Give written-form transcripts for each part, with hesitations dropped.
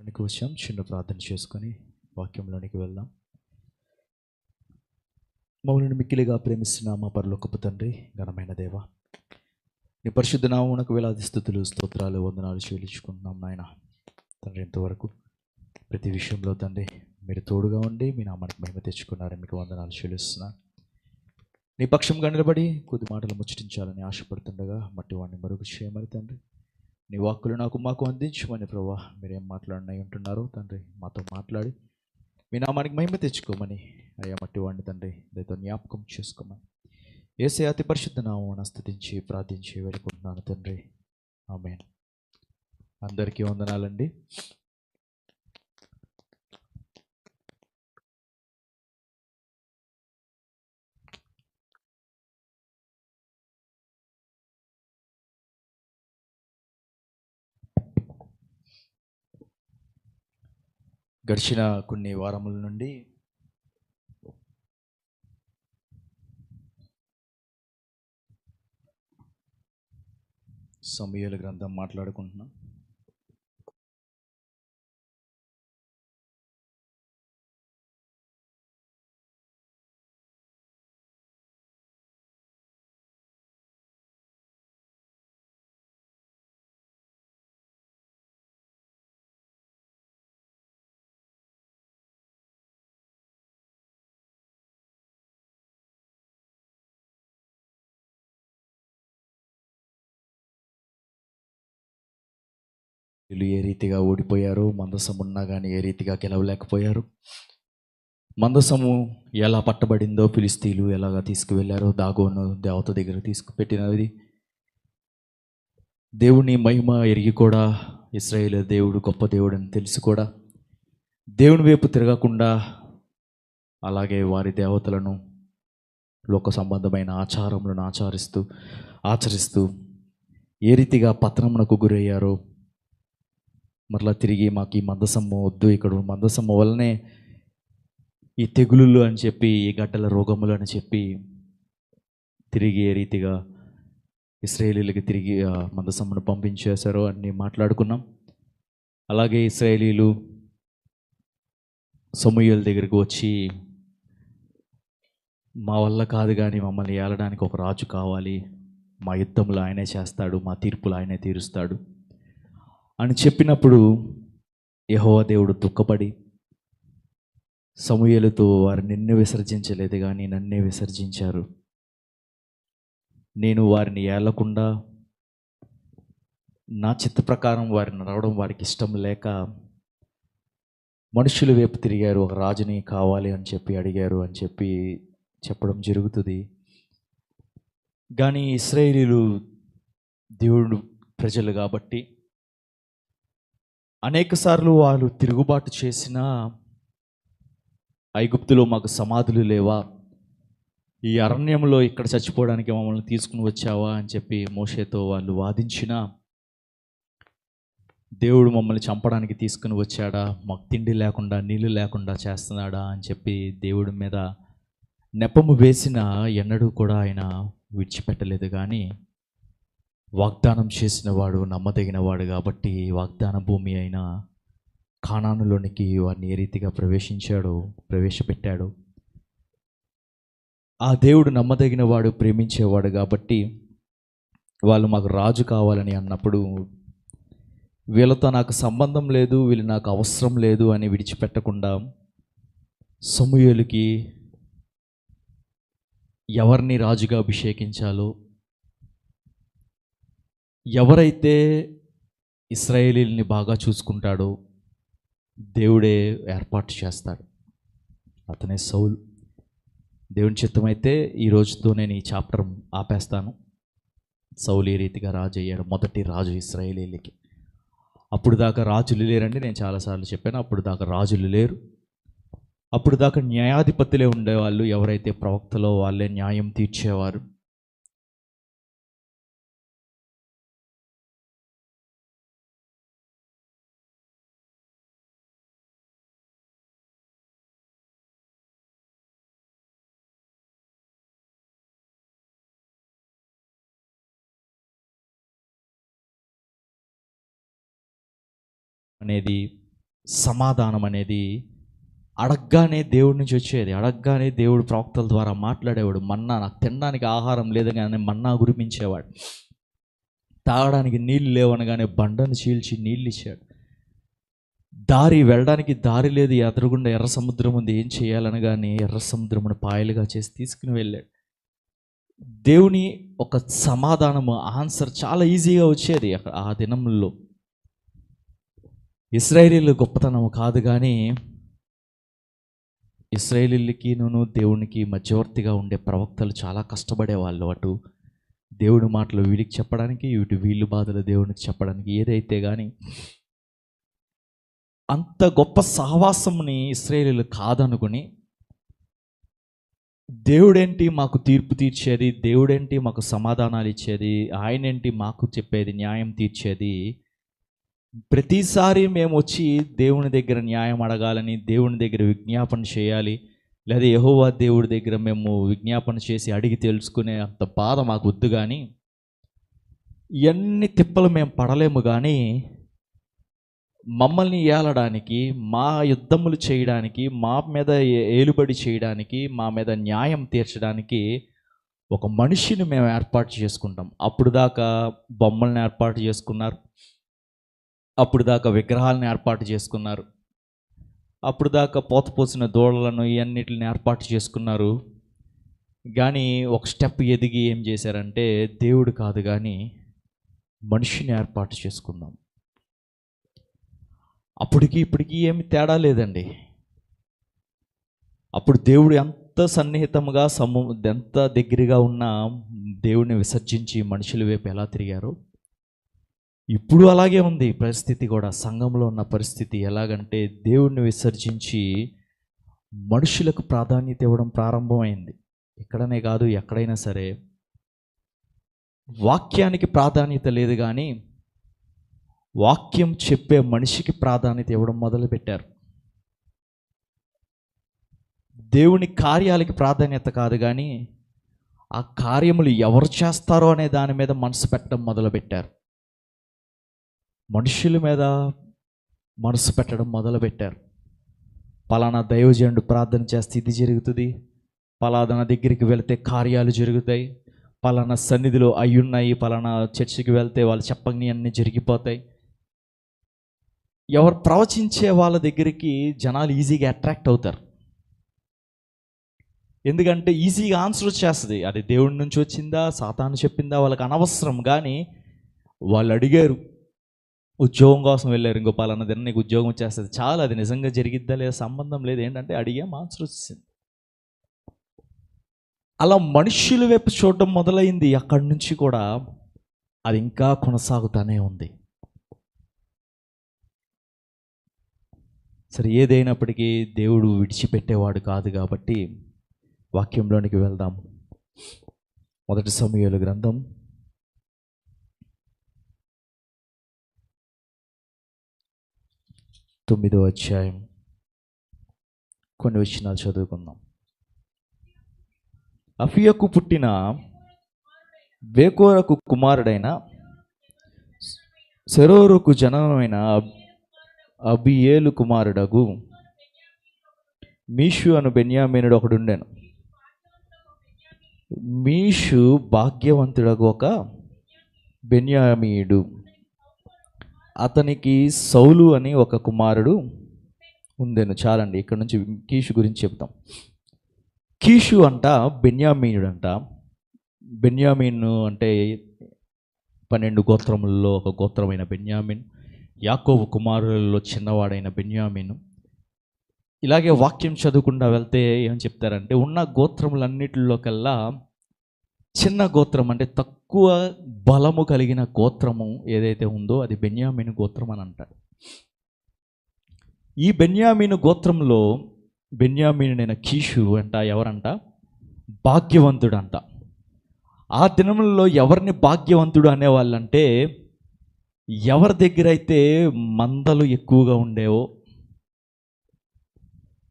నీకు వచ్చాం. చిన్న ప్రార్థన చేసుకొని వాక్యంలోనికి వెళ్దాం. మమ్మల్ని మిక్కిలిగా ప్రేమిస్తున్న మా పరలోకపు తండ్రి, ఘనమైన దేవ, నీ పరిశుద్ధ నామమునకు వేలాది స్తుతులు, స్తోత్రాలు, వందనాలు చెల్లించుకుంటున్నాం నాయన. తండ్రి, ఇంతవరకు ప్రతి విషయంలో తండ్రి మీరు తోడుగా ఉండి మీ నామానికి మహిమ తెచ్చుకున్నారని మీకు వందనాలు చెల్లిస్తున్నాను. నీ పక్షంగా నిలబడి కొద్ది మాటలు ముచ్చటించాలని ఆశపడుతుండగా మట్టి వాడిని మరుగు చేయమని తండ్రి, నీ వాక్కులు మాకు అందించమని ప్రభా, మీరేం మాట్లాడినై ఉంటున్నారో తండ్రి మాతో మాట్లాడి మీ నామానికి మహిమ తెచ్చుకోమని అయ్యా మట్టి వాడిని తండ్రి దయతో జ్ఞాపకం చేసుకోమని యేసయ్య అతి పరిశుద్ధ నామమున స్తుతించి ప్రార్థించి వేడుకుంటున్నాను తండ్రి, ఆమేన్. అందరికీ వందనాలండి. గడిచిన కొన్ని వారముల నుండి సమూయేలు గ్రంథం మాట్లాడుకుంటున్నాం. వీళ్ళు ఏ రీతిగా ఓడిపోయారు, మందసం ఉన్నా కానీ ఏ రీతిగా గెలవలేకపోయారు, మందసము ఎలా పట్టబడిందో, ఫిలిస్తీన్లు ఎలాగా తీసుకువెళ్ళారో, దాగోను దేవత దగ్గర తీసుకుపెట్టినది, దేవుని మహిమ ఎరిగి కూడా ఇశ్రాయేలు దేవుడు గొప్ప దేవుడు అని తెలిసి కూడా దేవుని వైపు తిరగకుండా అలాగే వారి దేవతలను, లోక సంబంధమైన ఆచారములను ఆచరిస్తూ ఏ రీతిగా పతనమునకు గురయ్యారో, మరలా తిరిగి మాకు ఈ మందసము వద్దు, ఇక్కడ మందసము వల్లనే ఈ తెగులులు అని చెప్పి, ఈ గడ్డల రోగములు అని చెప్పి తిరిగి ఏ రీతిగా ఇశ్రాయేలీలకి తిరిగి మందసమును పంపించేశారో అన్నీ మాట్లాడుకున్నాం. అలాగే ఇశ్రాయేలీలు సమూయేలు దగ్గరికి వచ్చి, మా వల్ల కాదు కానీ మమ్మల్ని ఏలడానికి ఒక రాజు కావాలి, మా యుద్ధములు ఆయనే చేస్తాడు, మా తీర్పులు ఆయనే తీరుస్తాడు అని చెప్పినప్పుడు యెహోవా దేవుడు దుఃఖపడి సమూయేలుతో, వారు నిన్ను విసర్జించలేదు కానీ నన్నే విసర్జించారు, నేను వారిని ఏలకుండా నా చిత్త ప్రకారం వారిని నడవడం వారికి ఇష్టం లేక మనుషుల వైపు తిరిగారు, ఒక రాజుని కావాలి అని చెప్పి అడిగారు అని చెప్పి చెప్పడం జరుగుతుంది. కానీ ఇశ్రాయేలీలు దేవుడు ప్రజలు కాబట్టి అనేకసార్లు వాళ్ళు తిరుగుబాటు చేసిన, ఐగుప్తులో మాకు సమాధులు లేవా, ఈ అరణ్యంలో ఇక్కడ చచ్చిపోవడానికి మమ్మల్ని తీసుకుని వచ్చావా అని చెప్పి మోషేతో వాళ్ళు వాదించిన, దేవుడు మమ్మల్ని చంపడానికి తీసుకుని వచ్చాడా, మాకు తిండి లేకుండా నీళ్ళు లేకుండా చేస్తున్నాడా అని చెప్పి దేవుడి మీద నెపము వేసిన ఎన్నడూ కూడా ఆయన విడిచిపెట్టలేదు. కానీ వాగ్దానం చేసిన వాడు నమ్మదగిన వాడు కాబట్టి వాగ్దాన భూమి అయిన కానానులోనికి వారిని ఏ రీతిగా ప్రవేశపెట్టాడు. ఆ దేవుడు నమ్మదగిన వాడు, ప్రేమించేవాడు కాబట్టి వాళ్ళు మాకు రాజు కావాలని అన్నప్పుడు, వీళ్ళతో నాకు సంబంధం లేదు, వీళ్ళు నాకు అవసరం లేదు అని విడిచిపెట్టకుండా సమూయేలుకి ఎవరిని రాజుగా అభిషేకించాలో, ఎవరైతే ఇశ్రాయేలీల్ని బాగా చూసుకుంటాడో దేవుడే ఏర్పాటు చేస్తాడు, అతనే సౌలు. దేవుని చిత్తమైతే ఈ రోజుతో నేను ఈ చాప్టర్ ఆపేస్తాను. సౌలు ఈ రీతిగా రాజు అయ్యాడు, మొదటి రాజు ఇశ్రాయేలీలకి. అప్పుడు దాకా రాజులు లేరండి, నేను చాలాసార్లు చెప్పాను. అప్పుడు దాకా రాజులు లేరు, అప్పుడు దాకా న్యాయాధిపతులే ఉండేవాళ్ళు. ఎవరైతే ప్రవక్తలో వాళ్ళే న్యాయం తీర్చేవారు. అనేది సమాధానం అనేది అడగ్గానే దేవుడి నుంచి వచ్చేది. అడగ్గానే దేవుడు ప్రవక్తల ద్వారా మాట్లాడేవాడు. మన్నా, నాకు తినడానికి ఆహారం లేదగానే మన్నా కురిపించేవాడు. తాగడానికి నీళ్ళు లేవనగానే బండను చీల్చి నీళ్ళు ఇచ్చాడు. వెళ్ళడానికి దారి లేదు, ఎదురుగుండా ఎర్ర సముద్రం ఉంది, ఏం చేయాలనగానే ఎర్ర సముద్రమును పాయలుగా చేసి తీసుకుని వెళ్ళాడు. దేవుని ఒక సమాధానము, ఆన్సర్ చాలా ఈజీగా వచ్చేది ఆ దినంలో. ఇశ్రాయేలీల గొప్పతనం కాదు, కానీ ఇశ్రాయేలీలకి దేవునికి మధ్యవర్తిగా ఉండే ప్రవక్తలు చాలా కష్టపడేవాళ్ళు. అటు దేవుడి మాటలు వీడికి చెప్పడానికి, ఇటు వీళ్ళు బాధలు దేవునికి చెప్పడానికి. ఏదైతే కానీ అంత గొప్ప సహవాసంని ఇశ్రాయేలీలు కాదనుకుని, దేవుడేంటి మాకు తీర్పు తీర్చేది, దేవుడేంటి మాకు సమాధానాలు ఇచ్చేది, ఆయనేంటి మాకు చెప్పేది, న్యాయం తీర్చేది, ప్రతిసారి మేము వచ్చి దేవుని దగ్గర న్యాయం అడగాలని, దేవుని దగ్గర విజ్ఞాపన చేయాలి, లేదా యెహోవా దేవుడి దగ్గర మేము విజ్ఞాపన చేసి అడిగి తెలుసుకునే అంత బాధ మాకు వద్దు. కానీ ఇవన్నీ తిప్పలు మేము పడలేము. కానీ మమ్మల్ని ఏలడానికి, మా యుద్ధములు చేయడానికి, మా మీద ఏలుబడి చేయడానికి, మా మీద న్యాయం తీర్చడానికి ఒక మనిషిని మేము ఏర్పాటు చేసుకుంటాం. అప్పుడు దాకా బొమ్మల్ని ఏర్పాటు చేసుకున్నారు, అప్పుడు దాకా విగ్రహాలను ఏర్పాటు చేసుకున్నారు, అప్పుడు దాకా పోతపోసిన దూడలను ఇవన్నిటిని ఏర్పాటు చేసుకున్నారు. కానీ ఒక స్టెప్ ఎదిగి ఏం చేశారంటే, దేవుడు కాదు కానీ మనిషిని ఏర్పాటు చేసుకుందాం. అప్పటికి ఇప్పటికీ ఏమి తేడా లేదండి. అప్పుడు దేవుడు ఎంత సన్నిహితంగా ఎంత దగ్గరగా ఉన్న దేవుడిని విసర్జించి మనుషుల వైపు ఎలా తిరిగారో, ఇప్పుడు అలాగే ఉంది పరిస్థితి కూడా. సంఘంలో ఉన్న పరిస్థితి ఎలాగంటే, దేవుడిని విసర్జించి మనుషులకు ప్రాధాన్యత ఇవ్వడం ప్రారంభమైంది. ఇక్కడనే కాదు, ఎక్కడైనా సరే వాక్యానికి ప్రాధాన్యత లేదు, కానీ వాక్యం చెప్పే మనిషికి ప్రాధాన్యత ఇవ్వడం మొదలుపెట్టారు. దేవుని కార్యాలకి ప్రాధాన్యత కాదు, కానీ ఆ కార్యములు ఎవరు చేస్తారో అనే దాని మీద మనసు పెట్టడం మొదలుపెట్టారు. మనుషుల మీద మనసు పెట్టడం మొదలుపెట్టారు. పలానా దైవజనుడు ప్రార్థన చేస్తే ఇది జరుగుతుంది, పలానా దగ్గరికి వెళ్తే కార్యాలు జరుగుతాయి, పలానా సన్నిధిలో అయ్యున్నాయి, పలానా చర్చికి వెళ్తే వాళ్ళు చెప్పని అన్నీ జరిగిపోతాయి. ఎవరు ప్రవచించే వాళ్ళ దగ్గరికి జనాలు ఈజీగా అట్రాక్ట్ అవుతారు. ఎందుకంటే ఈజీగా ఆన్సర్ వచ్చేస్తుంది. అది దేవుడి నుంచి వచ్చిందా, సాతాను చెప్పిందా, వాళ్ళకి అనవసరం. కానీ వాళ్ళు అడిగారు, ఉద్యోగం కోసం వెళ్ళారు, ఇంకో పలానా దిన నీకు ఉద్యోగం వచ్చేస్తుంది, చాలా, అది నిజంగా జరిగిద్దా లేదా సంబంధం లేదు, ఏంటంటే అడిగాం ఆన్సర్ వచ్చింది. అలా మనుష్యుల వైపు చూడడం మొదలైంది. అక్కడి నుంచి కూడా అది ఇంకా కొనసాగుతూనే ఉంది. సరే, ఏదైనప్పటికీ దేవుడు విడిచిపెట్టేవాడు కాదు. కాబట్టి వాక్యంలోనికి వెళ్దాం. 1 సమూయేలు గ్రంథం 9వ అధ్యాయం కొన్ని వచనాలు చదువుకుందాం. అఫియకు పుట్టిన బేకోరకు కుమారుడైన సెరోరుకు జననమైన అబియేలు కుమారుడగు మీషు అను బెన్యామీనుడు ఒకడుండెను. మీషు భాగ్యవంతుడగు ఒక బెన్యామీయుడు. అతనికి సౌలు అని ఒక కుమారుడు ఉండెను. చాలండి, ఇక్కడ నుంచి కీషు గురించి చెప్తాం. కీషు అంట బెన్యామీనుడు అంట. బెన్యామీను అంటే 12 గోత్రములలో ఒక గోత్రమైన బెన్యామీన్, యాకోబు కుమారులలో చిన్నవాడైన బెన్యామీను. ఇలాగే వాక్యం చదువుకుండా వెళ్తే ఏం చెప్తారంటే, ఉన్న గోత్రములన్నిటిలో కల్లా చిన్న గోత్రం, అంటే తక్కువ బలము కలిగిన గోత్రము ఏదైతే ఉందో అది బెన్యామీను గోత్రం అని అంటారు. ఈ బెన్యామీను గోత్రంలో బెన్యామీనుడైన కీషు అంట ఎవరంట, భాగ్యవంతుడు అంట. ఆ దినములలో ఎవరిని భాగ్యవంతుడు అనేవాళ్ళంటే, ఎవరి దగ్గర అయితే మందలు ఎక్కువగా ఉండేవో,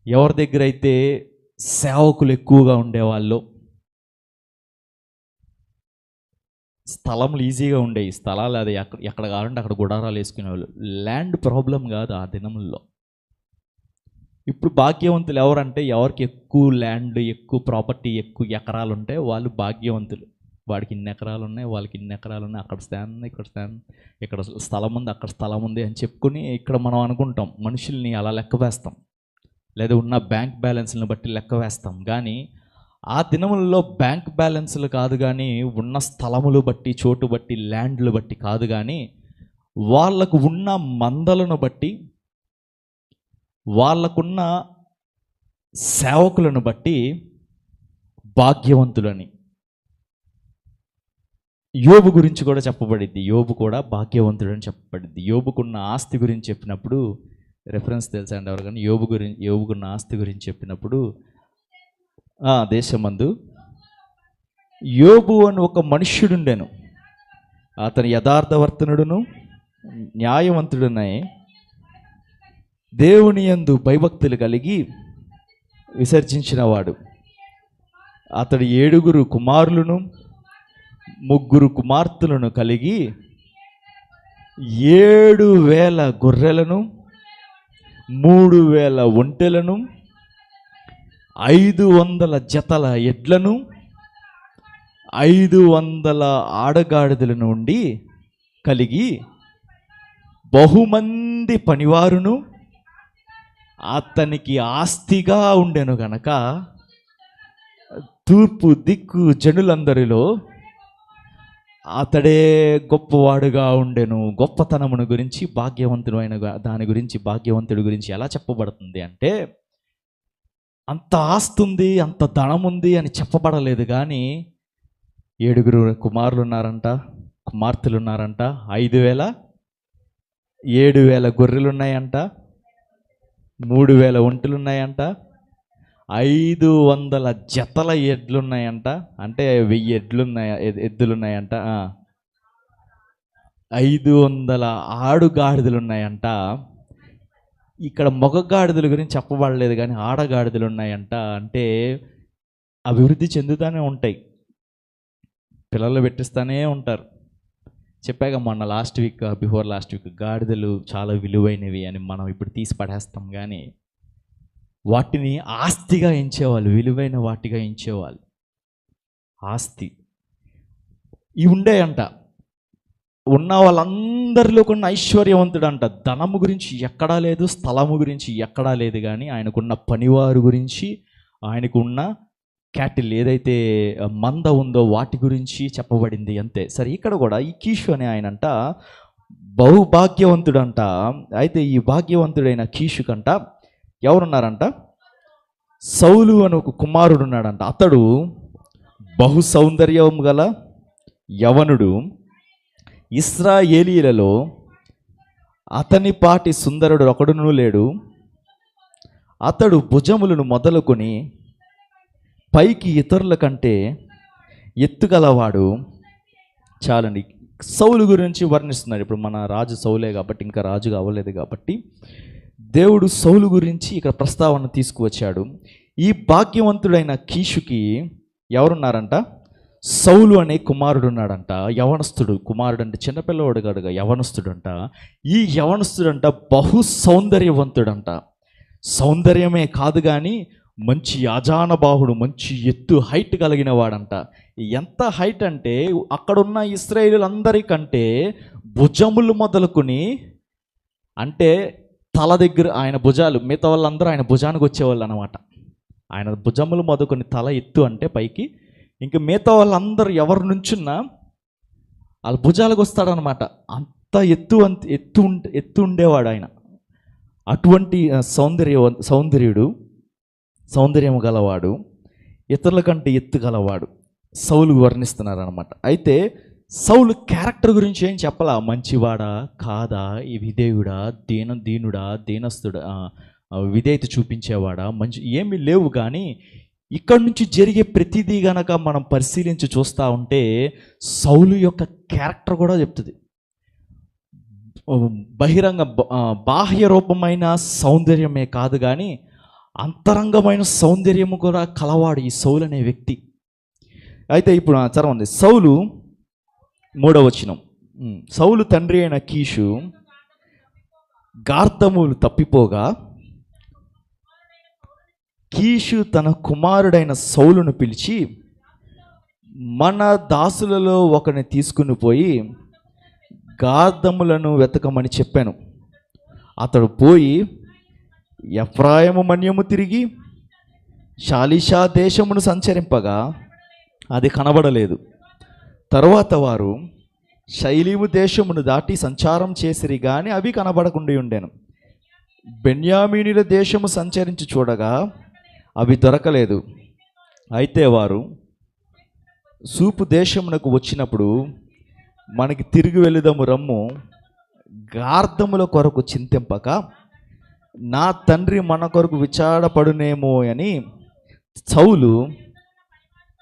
ఎవరి దగ్గర అయితే సేవకులు ఎక్కువగా ఉండేవాళ్ళు, స్థలములు ఈజీగా ఉండేవి. స్థలాలు అది ఎక్కడ కావాలంటే అక్కడ గుడారాలు వేసుకునేవాళ్ళు. ల్యాండ్ ప్రాబ్లం కాదు ఆ దినముల్లో. ఇప్పుడు భాగ్యవంతులు ఎవరంటే ఎవరికి ఎక్కువ ల్యాండ్, ఎక్కువ ప్రాపర్టీ, ఎక్కువ ఎకరాలు ఉంటే వాళ్ళు భాగ్యవంతులు. వాడికి ఇన్ని ఎకరాలు ఉన్నాయి, వాళ్ళకి ఇన్ని ఎకరాలు ఉన్నాయి, అక్కడ స్థానం ఉంది, ఇక్కడ స్థానం, ఇక్కడ స్థలం ఉంది, అక్కడ స్థలం ఉంది అని చెప్పుకొని ఇక్కడ మనం అనుకుంటాం. మనుషుల్ని అలా లెక్క వేస్తాం, లేదా ఉన్న బ్యాంక్ బ్యాలెన్స్ని బట్టి లెక్క వేస్తాం. కానీ ఆ దినములలో బ్యాంక్ బ్యాలెన్స్లు కాదు, కానీ ఉన్న స్థలములు బట్టి, చోటు బట్టి, ల్యాండ్లు బట్టి కాదు, కానీ వాళ్ళకు ఉన్న మందలను బట్టి, వాళ్ళకున్న సేవకులను బట్టి భాగ్యవంతులని. యోబు గురించి కూడా చెప్పబడింది. యోబు కూడా భాగ్యవంతుడని చెప్పబడింది. యోబుకున్న ఆస్తి గురించి చెప్పినప్పుడు రెఫరెన్స్ తెలుసా అండి ఎవరు? కానీ యోబుకున్న ఆస్తి గురించి చెప్పినప్పుడు దేశమందు యోబు అని ఒక మనుష్యుడుండెను, అతను యథార్థవర్తనుడును న్యాయవంతుడునై దేవుని యందు భయభక్తులు కలిగి విసర్జించినవాడు. అతడు 7 కుమారులను 3 కుమార్తెలను కలిగి 7,000 గొర్రెలను 3,000 ఒంటెలను 500 జతల ఎడ్లను 500 ఆడగాడిదలను ఉండి కలిగి బహుమంది పనివారును అతనికి ఆస్తిగా ఉండెను గనక తూర్పు దిక్కు జనులందరిలో అతడే గొప్పవాడుగా ఉండెను. గొప్పతనమును గురించి, భాగ్యవంతుడైన దాని గురించి, భాగ్యవంతుడి గురించి ఎలా చెప్పబడుతుంది అంటే, అంత ఆస్తి ఉంది, అంత ధనం ఉంది అని చెప్పబడలేదు. కానీ 7 కుమారులు ఉన్నారంట, కుమార్తెలు ఉన్నారంట, 7,000 గొర్రెలు ఉన్నాయంట, 3,000 ఒంటెలు ఉన్నాయంట, 500 జతల ఎడ్లున్నాయంట, అంటే 1000 ఎద్దులున్నాయంట, 500 ఆడుగాడిదలు ఉన్నాయంట. ఇక్కడ మగగాడిదల గురించి చెప్పబడలేదు, కానీ ఆడగాడిదలు ఉన్నాయంట. అంటే అభివృద్ధి చెందుతూనే ఉంటాయి, పిల్లలు పెట్టిస్తూనే ఉంటారు. చెప్పాక మొన్న బిఫోర్ లాస్ట్ వీక్ గాడిదలు చాలా విలువైనవి అని మనం ఇప్పుడు తీసి పడేస్తాం. కానీ వాటిని ఆస్తిగా ఎంచేవాళ్ళు, విలువైన వాటిగా ఎంచేవాళ్ళు. ఆస్తి ఇవి ఉండేయంట. ఉన్న వాళ్ళందరిలో కొన్ని ఐశ్వర్యవంతుడంట. ధనము గురించి ఎక్కడా లేదు, స్థలము గురించి ఎక్కడా లేదు, కానీ ఆయనకున్న పనివారు గురించి, ఆయనకున్న క్యాటిల్ ఏదైతే మంద ఉందో వాటి గురించి చెప్పబడింది అంతే. సరే, ఇక్కడ కూడా ఈ కీషు అనే ఆయనంట బహుభాగ్యవంతుడంట. అయితే ఈ భాగ్యవంతుడైన కీషు కంట ఎవరున్నారంట? సౌలు అని ఒక కుమారుడు ఉన్నాడంట. అతడు బహు సౌందర్యం గల యవనుడు. ఇశ్రాయేలీలలో అతని పాటి సుందరుడు ఒకడును లేడు. అతడు భుజములను మొదలుకొని పైకి ఇతరుల కంటే ఎత్తుగలవాడు. చాలండి, సౌలు గురించి వర్ణిస్తున్నాడు. ఇప్పుడు మన రాజు సౌలే కాబట్టి, ఇంకా రాజుగా అవ్వలేదు కాబట్టి దేవుడు సౌలు గురించి ఇక్కడ ప్రస్తావన తీసుకువచ్చాడు. ఈ భాగ్యవంతుడైన కీషుకి ఎవరున్నారంట? సౌలు అనే కుమారుడు ఉన్నాడంట. యవనస్తుడు, కుమారుడు అంటే చిన్నపిల్లవాడు కాడుగా, యవనస్తుడంట. ఈ యవనస్తుడంట బహు సౌందర్యవంతుడంట. సౌందర్యమే కాదు కానీ మంచి అజానబాహుడు, మంచి ఎత్తు, హైట్ కలిగిన వాడంట. ఎంత హైట్ అంటే అక్కడున్న ఇశ్రాయేలులందరికంటే భుజములు మొదలుకొని, అంటే తల దగ్గర ఆయన భుజాలు, మిగతా వాళ్ళందరూ ఆయన భుజానికి వచ్చేవాళ్ళు అనమాట. ఆయన భుజములు మొదలుకొని తల ఎత్తు అంటే పైకి, ఇంకా మిగతా వాళ్ళందరూ ఎవరి నుంచున్నా వాళ్ళ భుజాలకు వస్తాడనమాట. అంత ఎత్తు ఉండేవాడు ఆయన. అటువంటి సౌందర్యము గలవాడు, ఇతరుల కంటే ఎత్తు గలవాడు సౌలు వర్ణిస్తున్నారనమాట. అయితే సౌలు క్యారెక్టర్ గురించి ఏం చెప్పాలా? మంచివాడా కాదా, ఈ విధేయుడా, దీనుడా, దీనస్తుడా, విధేయత చూపించేవాడా, మంచి ఏమీ లేవు. కానీ ఇక్కడ నుంచి జరిగే ప్రతిదీ గనక మనం పరిశీలించి చూస్తూ ఉంటే సౌలు యొక్క క్యారెక్టర్ కూడా చెప్తుంది. బాహ్య రూపమైన సౌందర్యమే కాదు కానీ అంతరంగమైన సౌందర్యము కూడా కలవాడు ఈ సౌలు అనే వ్యక్తి. అయితే ఇప్పుడు చదవండి, సౌలు 3వ వచనం. సౌలు తండ్రి అయిన కీషు గార్ధములు తప్పిపోగా కీషు తన కుమారుడైన సౌలును పిలిచి, మన దాసులలో ఒకరిని తీసుకుని పోయి గాదములను వెతకమని చెప్పాను. అతడు పోయి ఎఫ్రాయిము మన్యము తిరిగి షాలిషా దేశమును సంచరింపగా అది కనబడలేదు. తరువాత వారు షైలీము దేశమును దాటి సంచారం చేసిరి గాని అవి కనబడకుండా ఉండెను. బెన్యామీనుల దేశము సంచరించి చూడగా అవి దొరకలేదు. అయితే వారు సూపు దేశమునకు వచ్చినప్పుడు, మనకి తిరిగి వెళుదము రమ్ము, గార్ధముల కొరకు చింతింపక నా తండ్రి మన కొరకు విచారపడునేమో అని సౌలు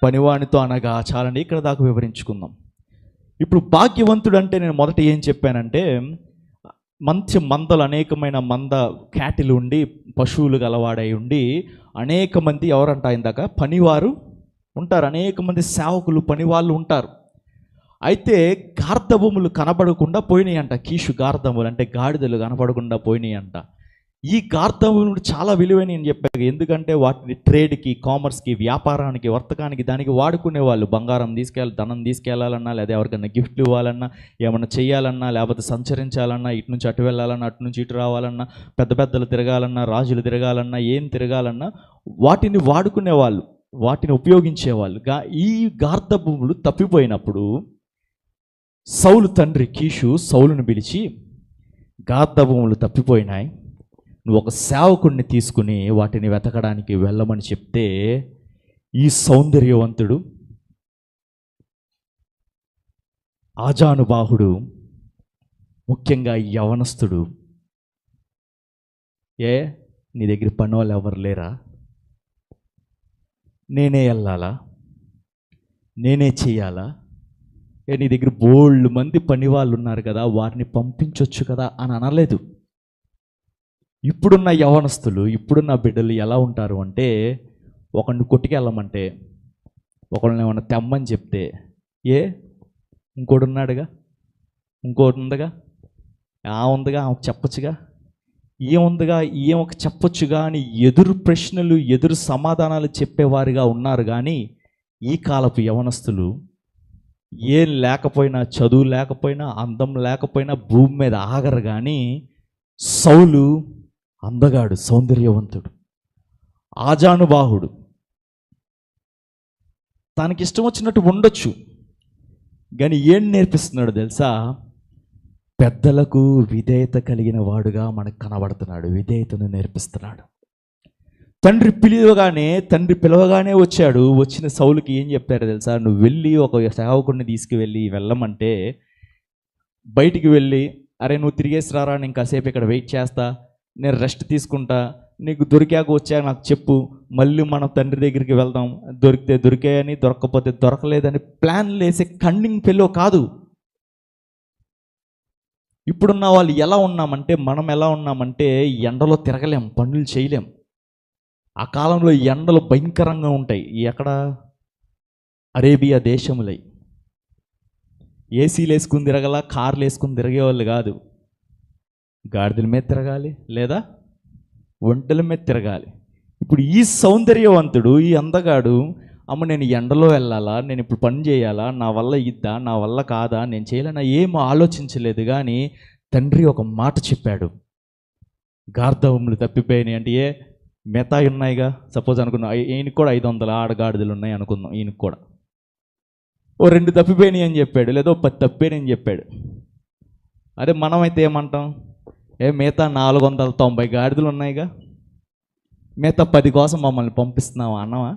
పనివానితో అనగా. చాలండి, ఇక్కడ దాకా వివరించుకుందాం. ఇప్పుడు భాగ్యవంతుడు అంటే నేను మొదట ఏం చెప్పానంటే, మంచి మందలు, అనేకమైన మంద క్యాటిల్ ఉండి పశువులు గలవాడై ఉండి అనేక మంది ఎవరంట ఇందాక పనివారు ఉంటారు, అనేక మంది సేవకులు పనివాళ్ళు ఉంటారు. అయితే గార్ధభూములు కనబడకుండా పోయినాయి అంట. కీషు గార్ధములు అంటే గాడిదలు కనబడకుండా పోయినాయి అంట. ఈ గార్ధములు చాలా విలువైన అని చెప్పారు. ఎందుకంటే వాటిని ట్రేడ్కి, కామర్స్కి, వ్యాపారానికి, వర్తకానికి దానికి వాడుకునేవాళ్ళు. బంగారం ధనం తీసుకెళ్లాలన్నా, లేదా ఎవరికైనా గిఫ్ట్లు ఇవ్వాలన్నా, ఏమన్నా చేయాలన్నా, లేకపోతే సంచరించాలన్నా, ఇటు నుంచి అటు వెళ్ళాలన్నా, అటు నుంచి ఇటు రావాలన్నా, పెద్దలు తిరగాలన్నా, రాజులు తిరగాలన్నా, ఏం తిరగాలన్నా వాటిని వాడుకునేవాళ్ళు, వాటిని ఉపయోగించేవాళ్ళు. ఈ గార్ధ భూములు తప్పిపోయినప్పుడు సౌలు తండ్రి కీషు సౌలును పిలిచి, గార్ధ భూములు తప్పిపోయినాయి, నువ్వు ఒక సేవకుడిని తీసుకుని వాటిని వెతకడానికి వెళ్ళమని చెప్తే, ఈ సౌందర్యవంతుడు, ఆజానుబాహుడు, ముఖ్యంగా యవనస్తుడు, నీ దగ్గర పని వాళ్ళు ఎవరు లేరా, నేనే వెళ్ళాలా, నేనే చెయ్యాలా, నీ దగ్గర బోల్డ్ మంది పని వాళ్ళు ఉన్నారు కదా, వారిని పంపించవచ్చు కదా అని అనలేదు. ఇప్పుడున్న యవనస్తులు, ఇప్పుడున్న బిడ్డలు ఎలా ఉంటారు అంటే, ఒకరిని కొట్టుకెళ్ళమంటే, ఒకళ్ళని ఏమన్నా తెమ్మని చెప్తే, ఇంకోటి ఉన్నాడుగా, ఇంకోటి ఉందిగా, ఉందిగా, ఆమెకు చెప్పచ్చుగా, ఏముందిగా, ఏమొక చెప్పొచ్చుగా అని ఎదురు ప్రశ్నలు, ఎదురు సమాధానాలు చెప్పేవారుగా ఉన్నారు. కానీ ఈ కాలపు యవనస్తులు ఏం లేకపోయినా, చదువు లేకపోయినా, అందం లేకపోయినా భూమి మీద ఆగరు. కానీ సౌలు అందగాడు, సౌందర్యవంతుడు, ఆజానుబాహుడు, తనకి ఇష్టం వచ్చినట్టు ఉండొచ్చు. కానీ ఏం నేర్పిస్తున్నాడు తెలుసా? పెద్దలకు విధేయత కలిగిన వాడుగా మనకు కనబడుతున్నాడు, విధేయతను నేర్పిస్తున్నాడు. తండ్రి పిలవగానే వచ్చాడు. వచ్చిన సౌలుకి ఏం చెప్పారు తెలుసా? నువ్వు వెళ్ళి ఒక సేవకుడిని వెళ్ళమంటే, బయటికి వెళ్ళి, అరే నువ్వు తిరిగేసి రారా, నేను కాసేపు ఇక్కడ వెయిట్ చేస్తా, నేను రెస్ట్ తీసుకుంటా, నీకు దొరికాక వచ్చాక నాకు చెప్పు, మళ్ళీ మనం తండ్రి దగ్గరికి వెళ్దాం, దొరికితే దొరికాయని, దొరకకపోతే దొరకలేదని ప్లాన్లు వేసే కన్నింగ్ ఫెలో కాదు. ఇప్పుడున్న వాళ్ళు ఎలా ఉన్నామంటే, మనం ఎలా ఉన్నామంటే, ఎండలో తిరగలేం, పనులు చేయలేం. ఆ కాలంలో ఎండలు భయంకరంగా ఉంటాయి. ఎక్కడ? అరేబియా దేశములై. ఏసీలు వేసుకుని తిరగల, కార్లు వేసుకుని తిరిగేవాళ్ళు కాదు. గాడిదల మీద తిరగాలి, లేదా ఒంటెల మీద తిరగాలి. ఇప్పుడు ఈ సౌందర్యవంతుడు, ఈ అందగాడు, అమ్మ నేను ఎండలో వెళ్ళాలా, నేను ఇప్పుడు పని చేయాలా, నా వల్ల ఇద్దా, నా వల్ల కాదా, నేను చేయలేనా, ఏం ఆలోచించలేదు. కానీ తండ్రి ఒక మాట చెప్పాడు, గార్ధవములు తప్పిపోయినాయి అంటే, మిగతా ఉన్నాయిగా, సపోజ్ అనుకున్నాం, ఈయనకి కూడా 500 ఆడగాడిదలు ఉన్నాయి అనుకుందాం, ఈయనకి కూడా 2 తప్పిపోయినాయి అని చెప్పాడు, లేదా 10 తప్పిపోయినాయి అని చెప్పాడు. అదే మనమైతే ఏమంటాం? మిగతా 490 గాడిదలు ఉన్నాయిగా, మిగతా 10 కోసం మమ్మల్ని పంపిస్తున్నావా అన్నమా?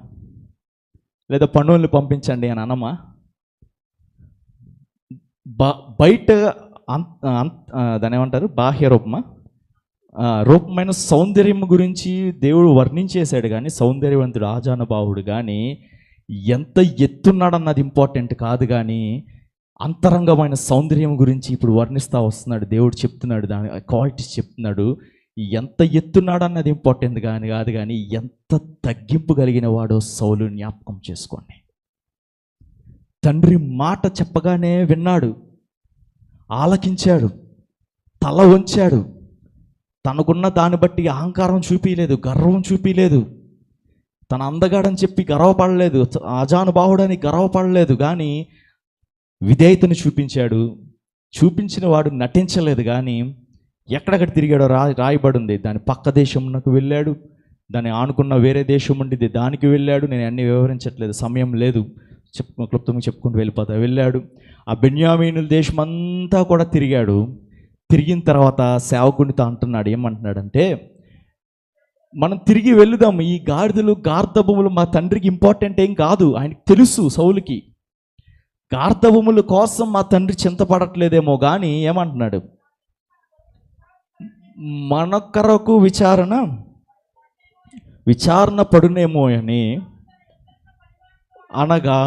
లేదా పనుల్ని పంపించండి అని అనమా? బయట దాని ఏమంటారు, బాహ్య రూపమైన సౌందర్యం గురించి దేవుడు వర్ణించేశాడు. కానీ సౌందర్యవంతుడు, ఆజానుబాహుడు కానీ ఎంత ఎత్తున్నాడన్నది ఇంపార్టెంట్ కాదు. కానీ అంతరంగమైన సౌందర్యం గురించి ఇప్పుడు వర్ణిస్తూ వస్తున్నాడు. దేవుడు చెప్తున్నాడు, దాని క్వాలిటీస్ చెప్తున్నాడు. ఎంత ఎత్తున్నాడు అన్నది ఇంపార్టెంట్ కాదు. కానీ ఎంత తగ్గింపు కలిగిన వాడో సౌలు జ్ఞాపకం చేసుకోండి. తండ్రి మాట చెప్పగానే విన్నాడు, ఆలకించాడు, తల వంచాడు. తనకున్న దాన్ని బట్టి అహంకారం చూపించలేదు, గర్వం చూపించలేదు. తన అందగాడని చెప్పి గర్వపడలేదు, ఆజానుబాహుడని గర్వపడలేదు, కానీ విధేయతను చూపించాడు. చూపించిన వాడు నటించలేదు, కానీ ఎక్కడెక్కడ తిరిగాడో రాయబడి ఉంది. దాని పక్క దేశమునకు వెళ్ళాడు, దాన్ని ఆనుకున్న వేరే దేశం ఉండిది, దానికి వెళ్ళాడు. నేను అన్నీ వివరించట్లేదు, సమయం లేదు, క్లుప్తంగా చెప్పుకుంటూ వెళ్ళాడు. ఆ బెన్యామీనుల దేశం అంతా కూడా తిరిగాడు. తిరిగిన తర్వాత సేవకునితో అంటున్నాడు, ఏమంటున్నాడంటే, మనం తిరిగి వెళుదాం, ఈ గాడిదలు గార్ధభములు మా తండ్రికి ఇంపార్టెంట్ ఏం కాదు. ఆయనకి తెలుసు, సౌలుకి గార్ధభముల కోసం మా తండ్రి చింతపడట్లేదేమో, కానీ ఏమంటున్నాడు, మన కొరకు విచారణ పడునేమో అని, అనగా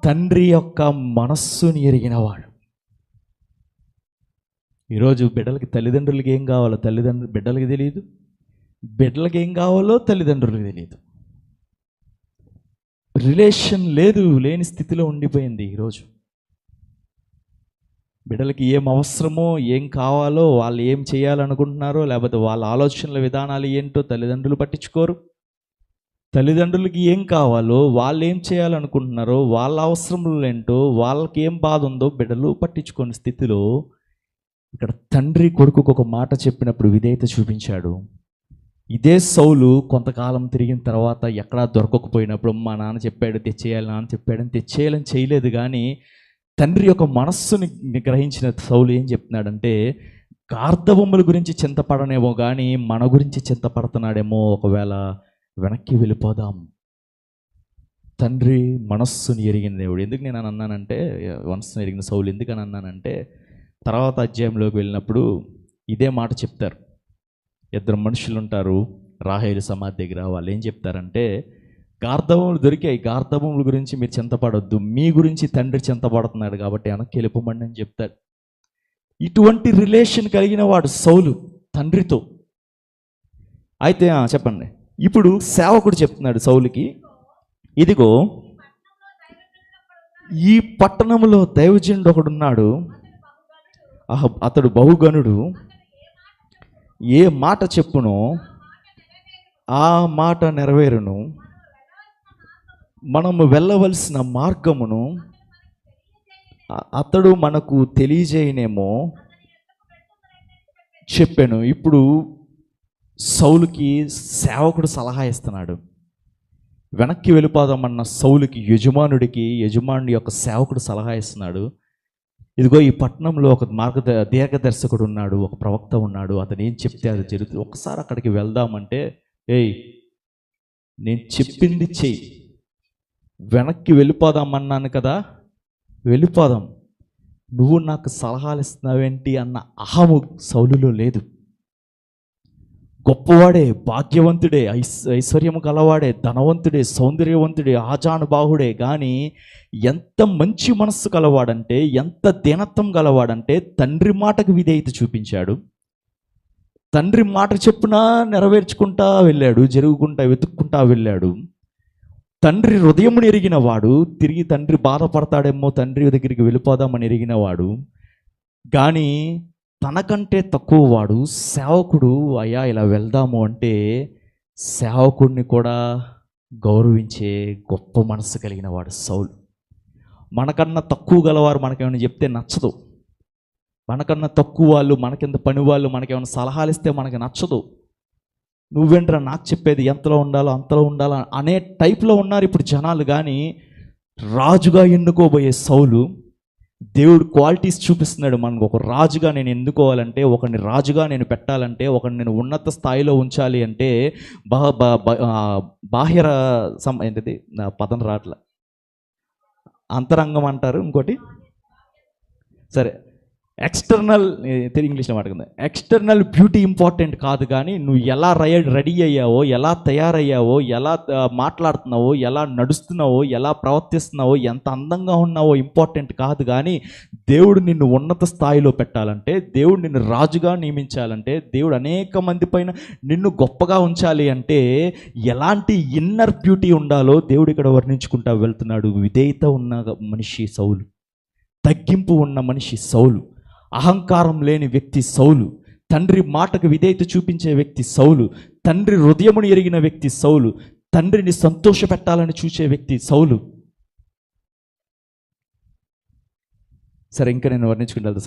తండ్రి యొక్క మనస్సుని ఎరిగినవాడు. ఈరోజు బిడ్డలకి తల్లిదండ్రులకి ఏం కావాలో బిడ్డలకి తెలియదు, బిడ్డలకి ఏం కావాలో తల్లిదండ్రులకు తెలియదు. రిలేషన్ లేని స్థితిలో ఉండిపోయింది ఈరోజు. బిడ్డలకి ఏం అవసరమో, ఏం కావాలో, వాళ్ళు ఏం చేయాలనుకుంటున్నారో, లేకపోతే వాళ్ళ ఆలోచనల విధానాలు ఏంటో తల్లిదండ్రులు పట్టించుకోరు. తల్లిదండ్రులకి ఏం కావాలో, వాళ్ళు ఏం చేయాలనుకుంటున్నారో, వాళ్ళ అవసరములు ఏంటో, వాళ్ళకి ఏం బాధ ఉందో బిడ్డలు పట్టించుకోని స్థితిలో ఇక్కడ తండ్రి కొడుకుకు ఒక మాట చెప్పినప్పుడు విధేయత చూపించాడు. ఇదే సౌలు కొంతకాలం తిరిగిన తర్వాత ఎక్కడా దొరకకపోయినప్పుడు, మా నాన్న చెప్పాడు తెచ్చేయాలని చేయలేదు, కానీ తండ్రి యొక్క మనస్సుని గ్రహించిన సౌలు ఏం చెప్తున్నాడంటే, గార్ధబొమ్మల గురించి చింతపడనేమో కానీ మన గురించి చింతపడుతున్నాడేమో, ఒకవేళ వెనక్కి వెళ్ళిపోదాం. తండ్రి మనస్సుని ఎరిగిన దేవుడు. ఎందుకు నేను అని అన్నానంటే, మనస్సుని ఎరిగిన సౌలు ఎందుకని అన్నానంటే, తర్వాత అధ్యాయంలోకి వెళ్ళినప్పుడు ఇదే మాట చెప్తారు. ఇద్దరు మనుషులు ఉంటారు రాహేలు సమాధి దగ్గర. వాళ్ళు ఏం చెప్తారంటే, గార్ధబొమ్మలు దొరికాయి, గార్ధబొమ్మల గురించి మీరు చింతపడొద్దు, మీ గురించి తండ్రి చింతపడుతున్నాడు కాబట్టి వెనక్కి వెళ్ళిపోమండి అని చెప్తాడు. ఇటువంటి రిలేషన్ కలిగిన వాడు సౌలు తండ్రితో. అయితే చెప్పండి, ఇప్పుడు సేవకుడు చెప్తున్నాడు సౌలుకి, ఇదిగో ఈ పట్టణంలో దైవజనుడు ఒకడున్నాడు, అతడు బహుగనుడు, ఏ మాట చెప్పునో ఆ మాట నెరవేరును, మనము వెళ్ళవలసిన మార్గమును అతడు మనకు తెలియజేయనేమో చెప్పాను. ఇప్పుడు సౌలుకి సేవకుడు సలహా ఇస్తున్నాడు. వెనక్కి వెళ్ళిపోదామన్న సౌలుకి యజమానుడి యొక్క సేవకుడు సలహా ఇస్తున్నాడు. ఇదిగో ఈ పట్టణంలో ఒక దీర్ఘదర్శకుడు ఉన్నాడు, ఒక ప్రవక్త ఉన్నాడు, అతను ఏం చెప్తే అది జరుగుతుంది, ఒకసారి అక్కడికి వెళ్దామంటే, నేను చెప్పింది చెయ్యి, వెనక్కి వెళ్ళిపోదామన్నాను కదా, వెళ్ళిపోదాం, నువ్వు నాకు సలహాలు ఇస్తున్నావేంటి అన్న అహము సౌలులో లేదు. గొప్పవాడే, భాగ్యవంతుడే, ఐశ్వర్యము గలవాడే, ధనవంతుడే, సౌందర్యవంతుడే, ఆజానుబాహుడే, కానీ ఎంత మంచి మనస్సు గలవాడంటే, ఎంత దీనత్వం గలవాడంటే, తండ్రి మాటకు విధేయత చూపించాడు. తండ్రి మాట చెప్పున నెరవేర్చుకుంటా వెళ్ళాడు, జరుగుకుంటా వెతుక్కుంటా వెళ్ళాడు. తండ్రి హృదయమును ఎరిగిన వాడు, తిరిగి తండ్రి బాధపడతాడేమో తండ్రి దగ్గరికి వెళ్ళిపోదామని ఎరిగిన వాడు, కానీ తనకంటే తక్కువ వాడు సేవకుడు, అయ్యా ఇలా వెళ్దాము అంటే సేవకుడిని కూడా గౌరవించే గొప్ప మనసు కలిగిన వాడు సౌలు. మనకన్నా తక్కువ గలవారు మనకేమైనా చెప్తే నచ్చదు, మనకన్నా తక్కువ వాళ్ళు, మనకింత పని వాళ్ళు మనకేమైనా సలహాలు ఇస్తే మనకి నచ్చదు. నువ్వేంట్రా నాకు చెప్పేది, ఎంతలో ఉండాలో అంతలో ఉండాలో అనే టైప్లో ఉన్నారు ఇప్పుడు జనాలు. కానీ రాజుగా ఎన్నుకోబోయే సౌలు దేవుడు క్వాలిటీస్ చూపిస్తున్నాడు మనకు. ఒక రాజుగా నేను ఎన్నుకోవాలంటే, ఒకరిని రాజుగా నేను పెట్టాలంటే, ఒకరిని నేను ఉన్నత స్థాయిలో ఉంచాలి అంటే బాహ్య ఏంటిది పదం రాట్ల, అంతరంగం అంటారు ఇంకోటి, సరే ఎక్స్టర్నల్, ఇంగ్లీష్లో మాట్లాడుకుందాం, ఎక్స్టర్నల్ బ్యూటీ ఇంపార్టెంట్ కాదు, కానీ నువ్వు ఎలా రెడీ అయ్యావో, ఎలా తయారయ్యావో, ఎలా మాట్లాడుతున్నావో, ఎలా నడుస్తున్నావో, ఎలా ప్రవర్తిస్తున్నావో, ఎంత అందంగా ఉన్నావో ఇంపార్టెంట్ కాదు. కానీ దేవుడు నిన్ను ఉన్నత స్థాయిలో పెట్టాలంటే, దేవుడు నిన్ను రాజుగా నియమించాలంటే, దేవుడు అనేక మంది పైన నిన్ను గొప్పగా ఉంచాలి అంటే ఎలాంటి ఇన్నర్ బ్యూటీ ఉండాలో దేవుడు ఇక్కడ వర్ణించుకుంటా వెళ్తున్నాడు. విధేయత ఉన్న మనిషి సౌలు, తగ్గింపు ఉన్న మనిషి సౌలు, అహంకారం లేని వ్యక్తి సౌలు, తండ్రి మాటకు విధేయత చూపించే వ్యక్తి సౌలు, తండ్రి హృదయమును ఎరిగిన వ్యక్తి సౌలు, తండ్రిని సంతోష పెట్టాలని చూసే వ్యక్తి సౌలు. సరే, ఇంకా నేను వర్ణించుకుంటే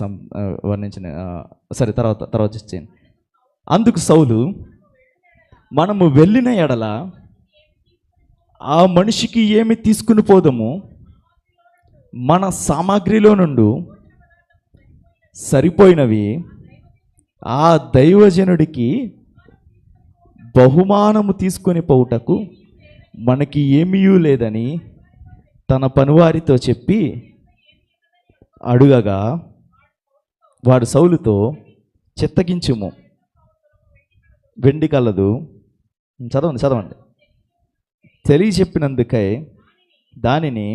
సరే, తర్వాత చేయండి. అందుకు సౌలు, మనము వెళ్ళిన ఎడల ఆ మనిషికి ఏమి తీసుకుని పోదము, మన సామాగ్రిలో నుండి సరిపోయినవి ఆ దైవజనుడికి బహుమానము తీసుకొని పోవుటకు మనకి ఏమీ లేదని తన పనివారితో చెప్పి అడుగగా, వాడు సౌలుతో, చిత్తగించుము, వెండి కలదు. చదవండి. తెలియచెప్పినందుకై దానిని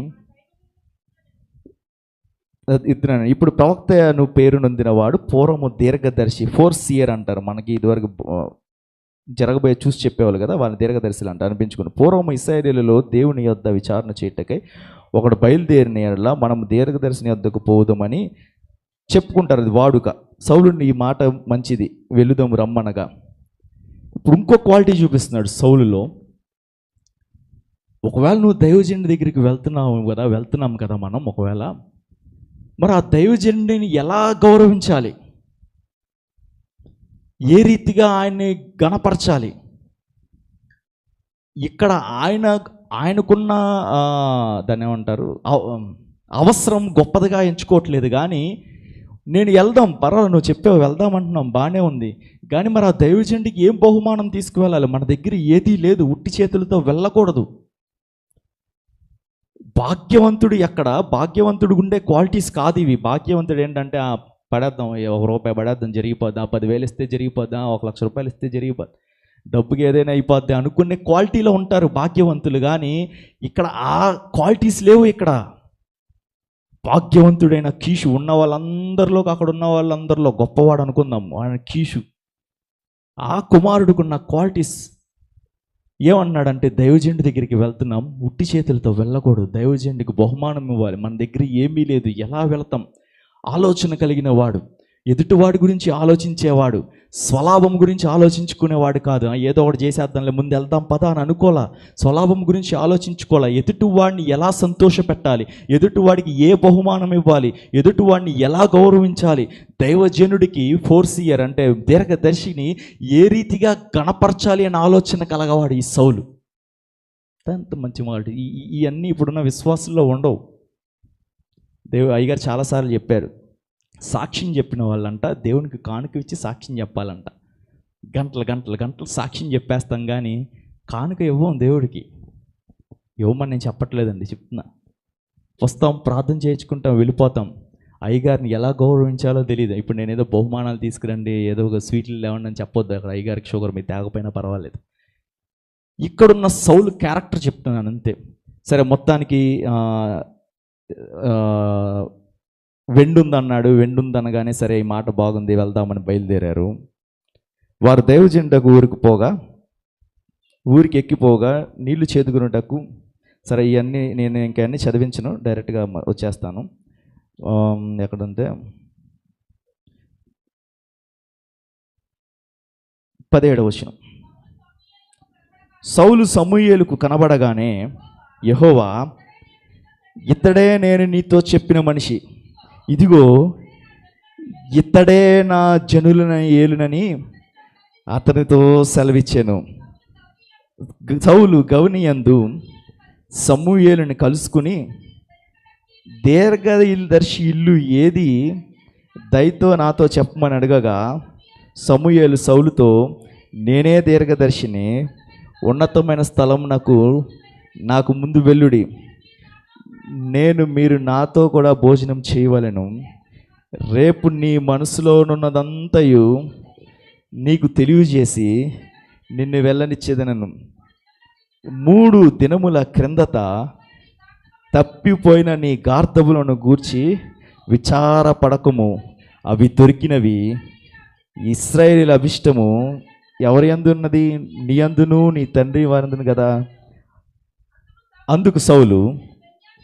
ఇప్పుడు ప్రవక్త నువ్వు పేరు నొందినవాడు పూర్వము దీర్ఘదర్శి, ఫోర్సియర్ అంటారు. మనకి ఇదివరకు జరగబోయే చూసి చెప్పేవాళ్ళు కదా, వాళ్ళని దీర్ఘదర్శులు అంటారు అనిపించుకుని. పూర్వము ఇశ్రాయేలీయులలో దేవుని యొద్ద విచారణ చేయటకై ఒకడు బయలుదేరిన యెడల మనము దీర్ఘదర్శిని యొద్దకు పోదామని చెప్పుకుంటారు. అది వాడుక. సౌలుని ఈ మాట మంచిది, వెళుదాము రమ్మనగా. ఇప్పుడు ఇంకో క్వాలిటీ చూపిస్తున్నాడు సౌలులో. ఒకవేళ నువ్వు దైవజనుడి దగ్గరికి వెళ్తున్నాం కదా మనం, ఒకవేళ మరి ఆ దైవజనుడిని ఎలా గౌరవించాలి, ఏ రీతిగా ఆయన్ని గణపరచాలి? ఇక్కడ ఆయనకున్న దాన్ని ఏమంటారు, అవసరం గొప్పదిగా ఎంచుకోవట్లేదు. కానీ నేను వెళ్దాం, పర్వాలేదు, నువ్వు చెప్పావు వెళ్దాం అంటున్నాం, బాగానే ఉంది. కానీ మరి ఆ దైవజనుడికి ఏం బహుమానం తీసుకువెళ్ళాలి? మన దగ్గర ఏదీ లేదు, ఉట్టి చేతులతో వెళ్ళకూడదు. భాగ్యవంతుడు ఎక్కడ? భాగ్యవంతుడు ఉండే క్వాలిటీస్ కాదు ఇవి. భాగ్యవంతుడు ఏంటంటే పడేద్దాం, ₹1 పడేద్దాం, జరిగిపోద్దా, 10,000 ఇస్తే జరిగిపోద్దా, ₹1,00,000 ఇస్తే జరిగిపోద్ది, డబ్బుకి ఏదైనా అయిపోద్ది అనుకునే క్వాలిటీలో ఉంటారు భాగ్యవంతులు. కానీ ఇక్కడ ఆ క్వాలిటీస్ లేవు. ఇక్కడ భాగ్యవంతుడైన కీషు ఉన్న వాళ్ళందరిలో, అక్కడ ఉన్న వాళ్ళందరిలో గొప్పవాడు అనుకుందాం, ఆయన కీషు. ఆ కుమారుడికున్న క్వాలిటీస్ ఏమన్నాడంటే, దైవజనుడి దగ్గరికి వెళ్తున్నాం, ఉట్టి చేతులతో వెళ్ళకూడదు, దైవజనుడికి బహుమానం ఇవ్వాలి, మన దగ్గర ఏమీ లేదు, ఎలా వెళ్తాం? ఆలోచన కలిగిన వాడు, ఎదుటివాడి గురించి ఆలోచించేవాడు, స్వలాభం గురించి ఆలోచించుకునేవాడు కాదు. ఏదో ఒకటి చేసేద్దాంలే, ముందు వెళ్దాం పదా అని అనుకోలా. స్వలాభం గురించి ఆలోచించుకోవాలా, ఎదుటివాడిని ఎలా సంతోష పెట్టాలి, ఎదుటివాడికి ఏ బహుమానం ఇవ్వాలి, ఎదుటివాడిని ఎలా గౌరవించాలి, దైవజనుడికి ఫోర్సియర్ అంటే దీర్ఘదర్శిని ఏ రీతిగా గణపరచాలి అనే ఆలోచన కలగవాడు ఈ సౌలు. ఎంత మంచి మాట. ఇవన్నీ ఇప్పుడున్న విశ్వాసంలో ఉండవు. అయ్యగారు చాలాసార్లు చెప్పారు, సాక్ష్యం చెప్పిన వాళ్ళంట దేవునికి కానుక ఇచ్చి సాక్ష్యం చెప్పాలంట. గంటలు సాక్ష్యం చెప్పేస్తాం, కానీ కానుక ఇవ్వం దేవుడికి. ఇవ్వమని నేను చెప్పట్లేదండి, చెప్తున్నా. వస్తాం, ప్రార్థన చేయించుకుంటాం, వెళ్ళిపోతాం. అయ్యగారిని ఎలా గౌరవించాలో తెలియదు. ఇప్పుడు నేను ఏదో బహుమానాలు తీసుకురండి, ఏదో ఒక స్వీట్లు లేవండి అని చెప్పొద్దు. అక్కడ అయ్యగారికి షుగర్ మీరు తేగపోయినా పర్వాలేదు. ఇక్కడున్న సౌలు క్యారెక్టర్ చెప్తున్నాను అంతే. సరే, మొత్తానికి వెండుందన్నాడు. వెండుందనగానే సరే, ఈ మాట బాగుంది, వెళ్దామని బయలుదేరారు. వారు దైవజనుడకు ఊరికి ఎక్కిపోగా నీళ్లు చేదుకునేటకు, సరే ఇవన్నీ నేను ఇంకన్నీ చదివించను, డైరెక్ట్గా వచ్చేస్తాను. ఎక్కడుంటే 17వ వచనం. సౌలు సమూయేలుకు కనబడగానే యెహోవా, ఇతడే నేను నీతో చెప్పిన మనిషి, ఇదిగో ఇతడే నా జనులను ఏలునని అతనితో సెలవిచ్చాను. సౌలు గవనియందు సమూయేలుని కలుసుకుని, దీర్ఘదర్శి ఇల్లు ఏది, దయతో నాతో చెప్పమని అడగగా, సమూయేలు సౌలుతో, నేనే దీర్ఘదర్శిని, ఉన్నతమైన స్థలం నాకు ముందు వెళ్ళుడి, మీరు నాతో కూడా భోజనం చేయవలెను, రేపు నీ మనసులోనున్నదంతయు నీకు తెలియజేసి నిన్ను వెళ్ళనిచ్చేదనను. 3 దినముల క్రిందట తప్పిపోయిన నీ గార్ధబులను గూర్చి విచారపడకము, అవి దొరికినవి. ఇశ్రాయేలీయుల అభిష్టము ఎవరి యందు ఉన్నది? నీ యందును నీ తండ్రి వారందును కదా. అందుకు సౌలు,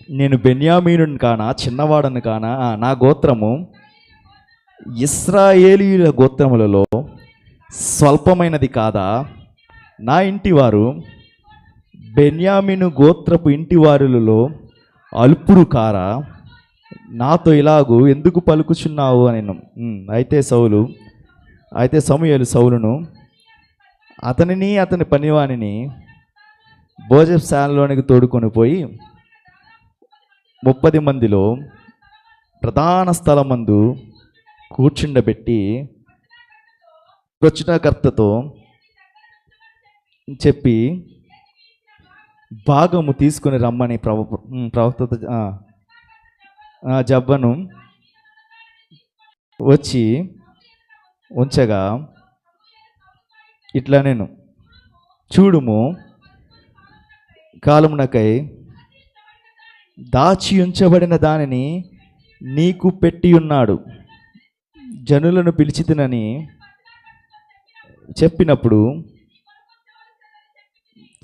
నేను బెన్యామీనుని కానా, చిన్నవాడను కానా, నా గోత్రము ఇశ్రాయేలీయుల గోత్రములలో స్వల్పమైనది కాదా? నా ఇంటి వారు బెన్యామీను గోత్రపు ఇంటి వారులలో అల్పుడు కారా, నాతో ఇలాగూ ఎందుకు పలుకుచున్నావు అని. అయితే సమూయేలు సౌలును అతనిని అతని పనివానిని భోజనశాలలోనికి తోడుకొని పోయి 30 మందిలో ప్రధాన స్థలమందు కూర్చుండబెట్టి రచనాకర్తతో చెప్పి భాగము తీసుకొని రమ్మని ప్రవక్త జబ్బను వచ్చి ఉంచగా ఇట్లా నేను చూడుము, కాలమునకై దాచి ఉంచబడిన దానిని నీకు పెట్టి ఉన్నాడు, జనులను పిలిచితినని చెప్పినప్పుడు.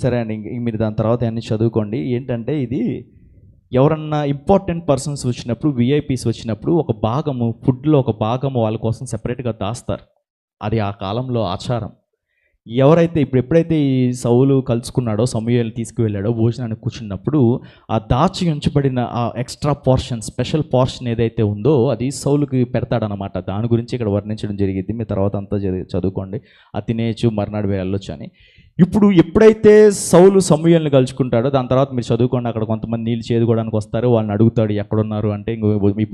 సరే అండి, మీరు దాని తర్వాత అన్ని చదువుకోండి. ఏంటంటే ఇది ఎవరన్నా ఇంపార్టెంట్ పర్సన్స్ వచ్చినప్పుడు, విఐపీస్ వచ్చినప్పుడు ఒక భాగము, ఫుడ్లో ఒక భాగము వాళ్ళ కోసం సెపరేట్గా దాస్తారు. అది ఆ కాలంలో ఆచారం. ఎవరైతే ఎప్పుడైతే ఈ సౌలు కలుసుకున్నాడో, సమూయేలు తీసుకువెళ్ళాడో, భోజనానికి కూర్చున్నప్పుడు ఆ దాచి ఉంచబడిన ఆ ఎక్స్ట్రా పోర్షన్, స్పెషల్ పోర్షన్ ఏదైతే ఉందో అది సౌలుకి పెడతాడనమాట. దాని గురించి ఇక్కడ వర్ణించడం జరిగింది. మీ తర్వాత అంతా చదువుకోండి. అది తినేయచ్చు, మర్నాడు వెళ్ళొచ్చు అని. ఇప్పుడు ఎప్పుడైతే సౌలు సమూయేలుని కలుసుకుంటాడో దాని తర్వాత మీరు చదువుకోండి, అక్కడ కొంతమంది నీళ్ళు చేదుకోవడానికి వస్తారు. వాళ్ళని అడుగుతాడు ఎక్కడున్నారు అంటే,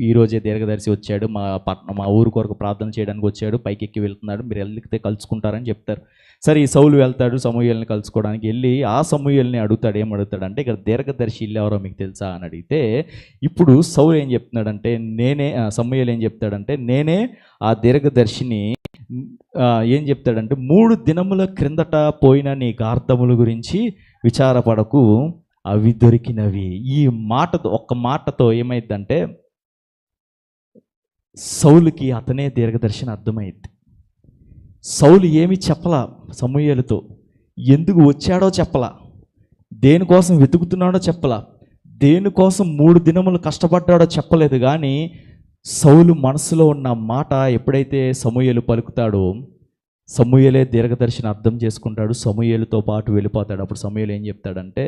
ఈ రోజే దీర్ఘదర్శి వచ్చాడు, మా ఊరు కొరకు ప్రార్థన చేయడానికి వచ్చాడు, పైకి ఎక్కి వెళ్తున్నాడు, మీరు వెళ్తే కలుసుకుంటారని చెప్తారు. సరే, ఈ సౌలు వెళ్తాడు సమూయేలుని కలుసుకోవడానికి. వెళ్ళి ఆ సమూయేలుని అడుగుతాడు. ఏమడుగుతాడు అంటే, ఇక్కడ దీర్ఘదర్శి ఇల్లు ఎవరో మీకు తెలుసా అని అడిగితే, ఇప్పుడు సౌలు ఏం చెప్తున్నాడంటే, సమూయేలు ఏం చెప్తాడంటే, నేనే ఆ దీర్ఘదర్శిని. ఏం చెప్తాడంటే, 3 దినముల క్రిందట పోయిన నీ గార్ధముల గురించి విచారపడకు, అవి దొరికినవి. ఈ మాటతో, ఒక్క మాటతో ఏమైందంటే సౌలుకి అతనే దీర్ఘదర్శిని అర్థమైంది. సౌలు ఏమి చెప్పలా సమూయేలుతో, ఎందుకు వచ్చాడో చెప్పలా, దేనికోసం వెతుకుతున్నాడో చెప్పలా, దేనికోసం 3 దినములు కష్టపడ్డాడో చెప్పలేదు. కానీ సౌలు మనసులో ఉన్న మాట ఎప్పుడైతే సమూయేలు పలుకుతాడో, సమూయేలే దీర్ఘదర్శిని అర్థం చేసుకుంటాడు, సమూయేలుతో పాటు వెళ్ళిపోతాడు. అప్పుడు సమూయేలు ఏం చెప్తాడంటే,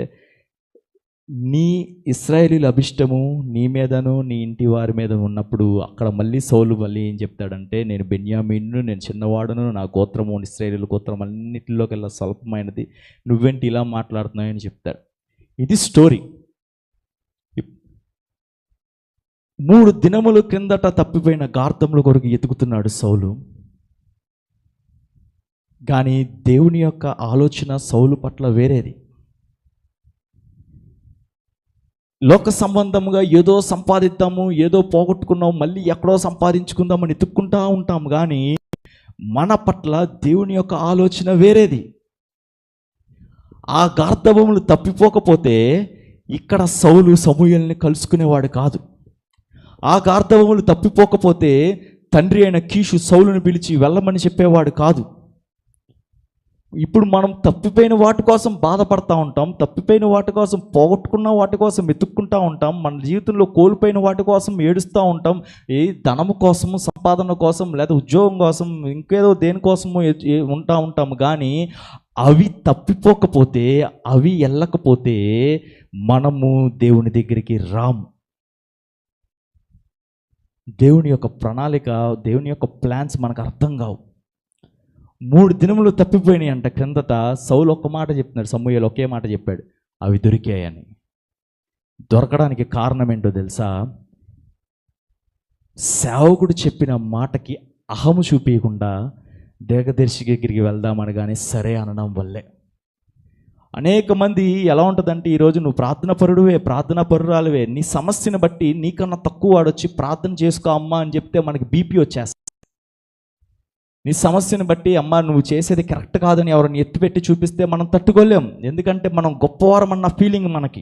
నీ ఇశ్రాయేలీయుల అభిష్టము నీ మీదను నీ ఇంటి వారి మీద ఉన్నప్పుడు, అక్కడ మళ్ళీ సౌలు ఏం చెప్తాడంటే, నేను బెన్యామీను, నేను చిన్నవాడును, నా గోత్రము ఇశ్రాయేలీయుల గోత్రం అన్నిటిలోకెల్లా స్వల్పమైనది, నువ్వేంటి ఇలా మాట్లాడుతున్నాయని చెప్తాడు. ఇది స్టోరీ. 3 దినముల క్రిందట తప్పిపోయిన గార్ధముల కొరకు ఎతుకుతున్నాడు సౌలు. కానీ దేవుని యొక్క ఆలోచన సౌలు పట్ల వేరేది. లోక సంబంధముగా ఏదో సంపాదిద్దాము, ఏదో పోగొట్టుకున్నాము, మళ్ళీ ఎక్కడో సంపాదించుకుందామని ఎత్తుక్కుంటా ఉంటాం. కానీ మన పట్ల దేవుని యొక్క ఆలోచన వేరేది. ఆ గార్ధములు తప్పిపోకపోతే ఇక్కడ సౌలు సమూయేలుని కలుసుకునేవాడు కాదు. ఆ గార్ధవములు తప్పిపోకపోతే తండ్రి అయిన కీషు సౌలుని పిలిచి వెళ్ళమని చెప్పేవాడు కాదు. ఇప్పుడు మనం తప్పిపోయిన వాటి కోసం బాధపడతా ఉంటాం, తప్పిపోయిన వాటి కోసం, పోగొట్టుకున్న వాటి కోసం వెతుక్కుంటూ ఉంటాం, మన జీవితంలో కోల్పోయిన వాటి కోసం ఏడుస్తూ ఉంటాం. ఏ ధనము కోసము, సంపాదన కోసం, లేదా ఉద్యోగం కోసం, ఇంకేదో దేనికోసము ఉంటాము. కానీ అవి తప్పిపోకపోతే, అవి వెళ్ళకపోతే మనము దేవుని దగ్గరికి రాము. దేవుని యొక్క ప్రణాళిక, దేవుని యొక్క ప్లాన్స్ మనకు అర్థం కావు. 3 దినములు తప్పిపోయినాయి అంట క్రిందట. సౌలు ఒక్క మాట చెప్తున్నాడు, సమూయేలు ఒకే మాట చెప్పాడు, అవి దొరికాయని. దొరకడానికి కారణం ఏంటో తెలుసా? సేవకుడు చెప్పిన మాటకి అహము చూపించకుండా దీర్ఘదర్శి దగ్గరికి వెళ్దామని కానీ సరే అనడం వల్లే. అనేక మంది ఎలా ఉంటుందంటే, ఈరోజు నువ్వు ప్రార్థనా పరురాలువే, నీ సమస్యను బట్టి నీకన్నా తక్కువ వాడొచ్చి ప్రార్థన చేసుకో అమ్మా అని చెప్తే మనకి బీపీ వచ్చేస్తుంది. నీ సమస్యను బట్టి అమ్మ నువ్వు చేసేది కరెక్ట్ కాదని ఎవరిని ఎత్తిపెట్టి చూపిస్తే మనం తట్టుకోలేం. ఎందుకంటే మనం గొప్పవారం అన్న ఫీలింగ్ మనకి.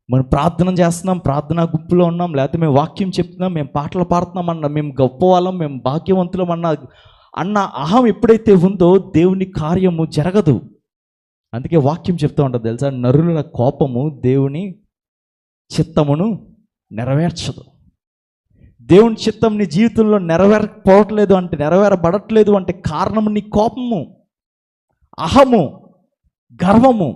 మనం ప్రార్థన చేస్తున్నాం, ప్రార్థనా గుంపులో ఉన్నాం, లేకపోతే మేము వాక్యం చెప్తున్నాం, మేము పాటలు పాడుతున్నాం అన్న, మేము గొప్పవాళ్ళం, మేము భాగ్యవంతులం అన్న అహం ఎప్పుడైతే ఉందో దేవుని కార్యము జరగదు. అందుకే వాక్యం చెప్తూ ఉంటుంది తెలుసా, నరుల కోపము దేవుని చిత్తమును నెరవేర్చదు. దేవుని చిత్తం నీ జీవితంలో నెరవేరబడట్లేదు అంటే కారణం నీ కోపము, అహము, గర్వము.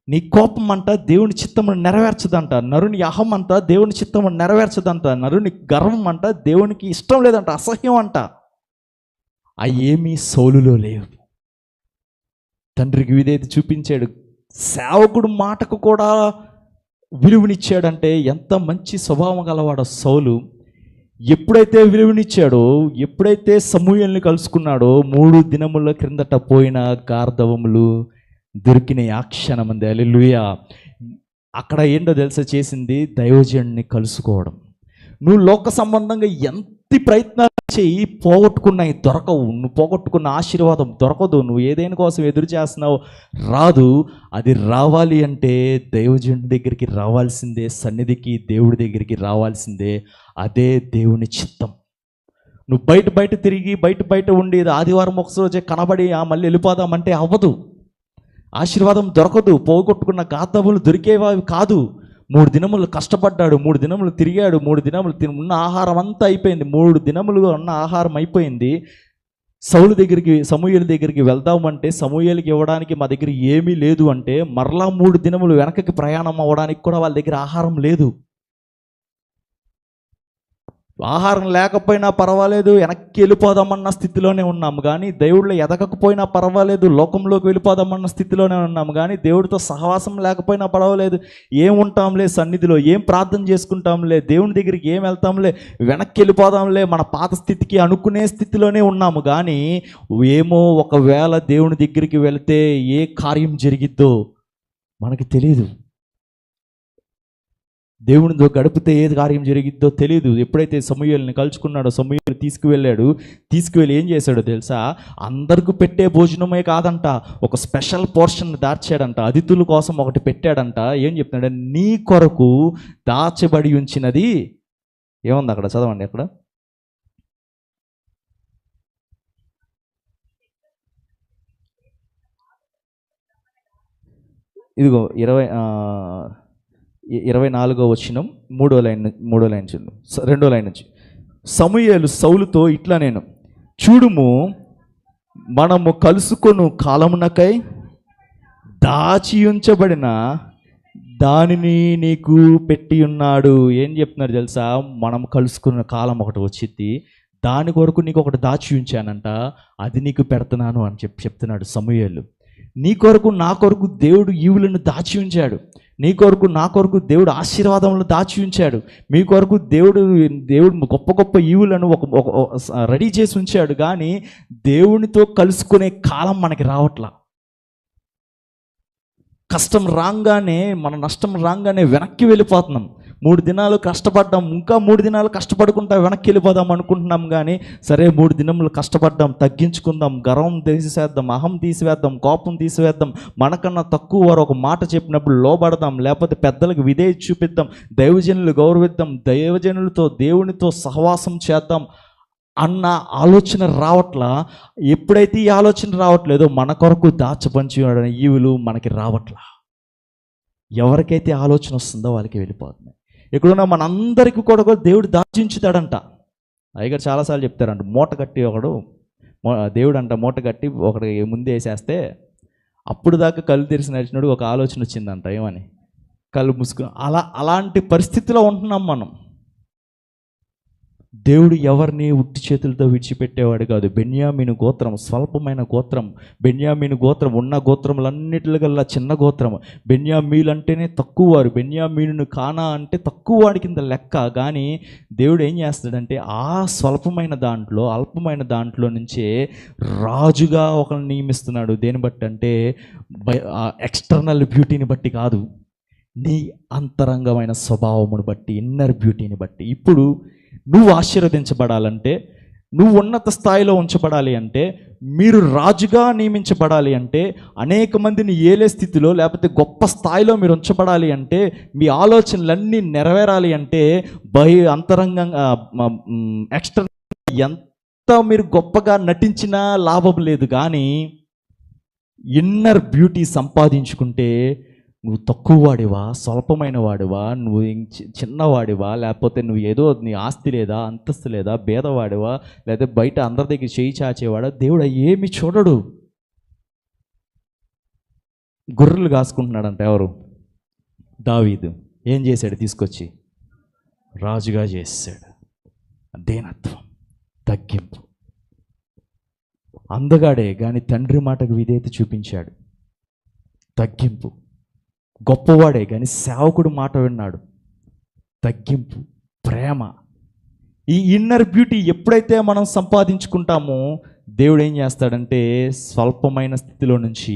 నీ కోపం అంట దేవుని చిత్తమును నెరవేర్చదంట. నరుని అహం అంట దేవుని చిత్తమును నెరవేర్చదంట. నరుని గర్వం అంట దేవునికి ఇష్టం లేదంట, అసహ్యం అంట. అవి ఏమీ సౌలులో లేవు. తండ్రికి విధేయత చూపించాడు. సేవకుడు మాటకు కూడా విలువనిచ్చాడంటే ఎంత మంచి స్వభావం గలవాడో సౌలు. ఎప్పుడైతే విలువనిచ్చాడో, ఎప్పుడైతే సమూయేలుని కలుసుకున్నాడో, 3 దినముల క్రిందట పోయిన గార్ధవములు దొరికిన ఆ క్షణమంది. హల్లెలూయా. అక్కడ ఏంటో తెలుసా చేసింది? దైవజనుడిని కలుసుకోవడం. నువ్వు లోక సంబంధంగా ఎంత ప్రయత్నాలు చేయి, పోగొట్టుకున్నాయి దొరకవు. నువ్వు పోగొట్టుకున్న ఆశీర్వాదం దొరకదు. నువ్వు ఏదైనా కోసం ఎదురు చేస్తున్నావు, రాదు. అది రావాలి అంటే దైవజనుడి దగ్గరికి రావాల్సిందే, సన్నిధికి దేవుడి దగ్గరికి రావాల్సిందే. అదే దేవుని చిత్తం. నువ్వు బయట తిరిగి బయట ఉండి ఆదివారం ఒకసారి కనబడి మళ్ళీ వెళ్ళిపోదామంటే అవ్వదు. ఆశీర్వాదం దొరకదు. పోగొట్టుకున్న గాతములు దొరికేవి కాదు. 3 దినములు కష్టపడ్డాడు, 3 దినములు తిరిగాడు, 3 దినములు ఉన్న ఆహారం అంతా అయిపోయింది. 3 దినములు ఉన్న ఆహారం అయిపోయింది. సమూయేలు దగ్గరికి వెళ్దామంటే సమూయేలుకి ఇవ్వడానికి మా దగ్గర ఏమీ లేదు అంటే, మరలా 3 దినములు వెనకకి ప్రయాణం అవ్వడానికి కూడా వాళ్ళ దగ్గర ఆహారం లేదు. ఆహారం లేకపోయినా పర్వాలేదు, వెనక్కి వెళ్ళిపోదామన్న స్థితిలోనే ఉన్నాము. కానీ దేవుడిలో ఎదగకపోయినా పర్వాలేదు, లోకంలోకి వెళ్ళిపోదామన్న స్థితిలోనే ఉన్నాము. కానీ దేవుడితో సహవాసం లేకపోయినా పర్వాలేదు, ఏం ఉంటాంలే సన్నిధిలో, ఏం ప్రార్థన చేసుకుంటాంలే, దేవుని దగ్గరికి ఏం వెళ్తాంలే, వెనక్కి వెళ్ళిపోదాంలే, మన పాత స్థితికి అనుకునే స్థితిలోనే ఉన్నాము. కానీ ఏమో ఒకవేళ దేవుని దగ్గరికి వెళితే ఏ కార్యం జరిగిద్దో మనకి తెలియదు. దేవునితో గడిపితే ఏది కార్యం జరిగిద్దో తెలియదు. ఎప్పుడైతే సమూయేలుని కలుసుకున్నాడో, సమూయేలు తీసుకువెళ్ళి ఏం చేశాడో తెలుసా? అందరికి పెట్టే భోజనమే కాదంట, ఒక స్పెషల్ పోర్షన్ దాచాడంట. అతిథుల కోసం ఒకటి పెట్టాడంట. ఏం చెప్తున్నాడు? నీ కొరకు దాచబడి ఉంచినది ఏముంది అక్కడ? చదవండి అక్కడ. ఇదిగో 24వ వచనం 3వ లైన్ చూడండి, 2వ లైన్ నుంచి. సమూయేలు సౌలుతో ఇట్లా నేను చూడుము, మనము కలుసుకొను కాలమునకై దాచి ఉంచబడిన దానిని నీకు పెట్టి ఉన్నాడు. ఏం చెప్తున్నారు తెలుసా? మనం కలుసుకున్న కాలం ఒకటి వచ్చింది, దాని కొరకు నీకు ఒకటి దాచి ఉంచానంట, అది నీకు పెడుతున్నాను అని చెప్తున్నాడు సమూయేలు. నీ కొరకు నా కొరకు దేవుడు ఈవులను దాచి ఉంచాడు. నీ కొరకు నా కొరకు దేవుడు ఆశీర్వాదములను దాచి ఉంచాడు. మీ కొరకు దేవుడు గొప్ప గొప్ప ఈవులను ఒక రెడీ చేసి ఉంచాడు. కానీ దేవునితో కలుసుకునే కాలం మనకి రావట్లా. కష్టం రాగానే, మన నష్టం రాగానే వెనక్కి వెళ్ళిపోతున్నాం. 3 దినాలు కష్టపడ్డాం, ఇంకా 3 దినాలు కష్టపడుకుంటా వెనక్కి వెళ్ళిపోదాం అనుకుంటున్నాం. కానీ సరే 3 దినములు కష్టపడ్డాం, తగ్గించుకుందాం, గర్వం తీసివేద్దాం, అహం తీసివేద్దాం, కోపం తీసివేద్దాం, మనకన్నా తక్కువ వారు ఒక మాట చెప్పినప్పుడు లోబడదాం, లేకపోతే పెద్దలకు విధేయత చూపిద్దాం, దైవజనులు గౌరవిద్దాం, దైవజనులతో దేవునితో సహవాసం చేద్దాం అన్న ఆలోచన రావట్లా. ఎప్పుడైతే ఈ ఆలోచన రావట్లేదో మన కొరకు దాచపంచి ఈవులు మనకి రావట్లా. ఎవరికైతే ఆలోచన వస్తుందో వాళ్ళకి వెళ్ళిపోతుంది. ఎక్కడున్నా మనందరికీ కూడా దేవుడు దాచించుతాడంట. అయ్యగారు చాలాసార్లు చెప్తారంట, మూట కట్టి దేవుడు అంట మూట కట్టి ఒకటి ముందే వేసేస్తే అప్పుడు దాకా కళ్ళు తెరిచి నడిచినప్పుడు ఒక ఆలోచన వచ్చిందంట, ఏమని? కళ్ళు మూసుకుని. అలాంటి పరిస్థితిలో ఉంటున్నాం మనం. దేవుడు ఎవరిని ఉట్టి చేతులతో విడిచిపెట్టేవాడు కాదు. బెన్యామీను గోత్రం స్వల్పమైన గోత్రం. బెన్యామీను గోత్రం ఉన్న గోత్రములన్నిటికల్లా చిన్న గోత్రం. బెన్యామీలు అంటేనే తక్కువ వారు. బెన్యామీనును కానా అంటే తక్కువ వాడి కింద లెక్క. కానీ దేవుడు ఏం చేస్తాడంటే ఆ స్వల్పమైన దాంట్లో, అల్పమైన దాంట్లో నుంచే రాజుగా ఒకరిని నియమిస్తున్నాడు. దేని బట్టి అంటే ఎక్స్టర్నల్ బ్యూటీని బట్టి కాదు, నీ అంతరంగమైన స్వభావమును బట్టి, ఇన్నర్ బ్యూటీని బట్టి. ఇప్పుడు నువ్వు ఆశీర్వదించబడాలంటే, నువ్వు ఉన్నత స్థాయిలో ఉంచబడాలి అంటే, మీరు రాజుగా నియమించబడాలి అంటే, అనేక మందిని ఏలే స్థితిలో లేకపోతే గొప్ప స్థాయిలో మీరు ఉంచబడాలి అంటే, మీ ఆలోచనలన్నీ నెరవేరాలి అంటే, అంతరంగంగా ఎక్స్టర్నల్ ఎంత మీరు గొప్పగా నటించినా లాభం లేదు. కానీ ఇన్నర్ బ్యూటీ సంపాదించుకుంటే నువ్వు తక్కువ వాడివా, స్వల్పమైన వాడివా, నువ్వు చిన్నవాడివా, లేకపోతే నువ్వు ఏదో నీ ఆస్తి లేదా, అంతస్తు లేదా, భేదవాడివా, లేదా బయట అందరి దగ్గర చేయి చాచేవాడా, దేవుడు ఏమి చూడడు. గొర్రెలు కాసుకుంటున్నాడంట ఎవరు? దావీదు. ఏం చేశాడు? తీసుకొచ్చి రాజుగా చేసాడు. దీనత్వం, తగ్గింపు. అందగాడే కానీ తండ్రి మాటకు విధేయత చూపించాడు. తగ్గింపు. గొప్పవాడే కానీ సేవకుడు మాట విన్నాడు. తగ్గింపు, ప్రేమ. ఈ ఇన్నర్ బ్యూటీ ఎప్పుడైతే మనం సంపాదించుకుంటామో దేవుడు ఏం చేస్తాడంటే స్వల్పమైన స్థితిలో నుంచి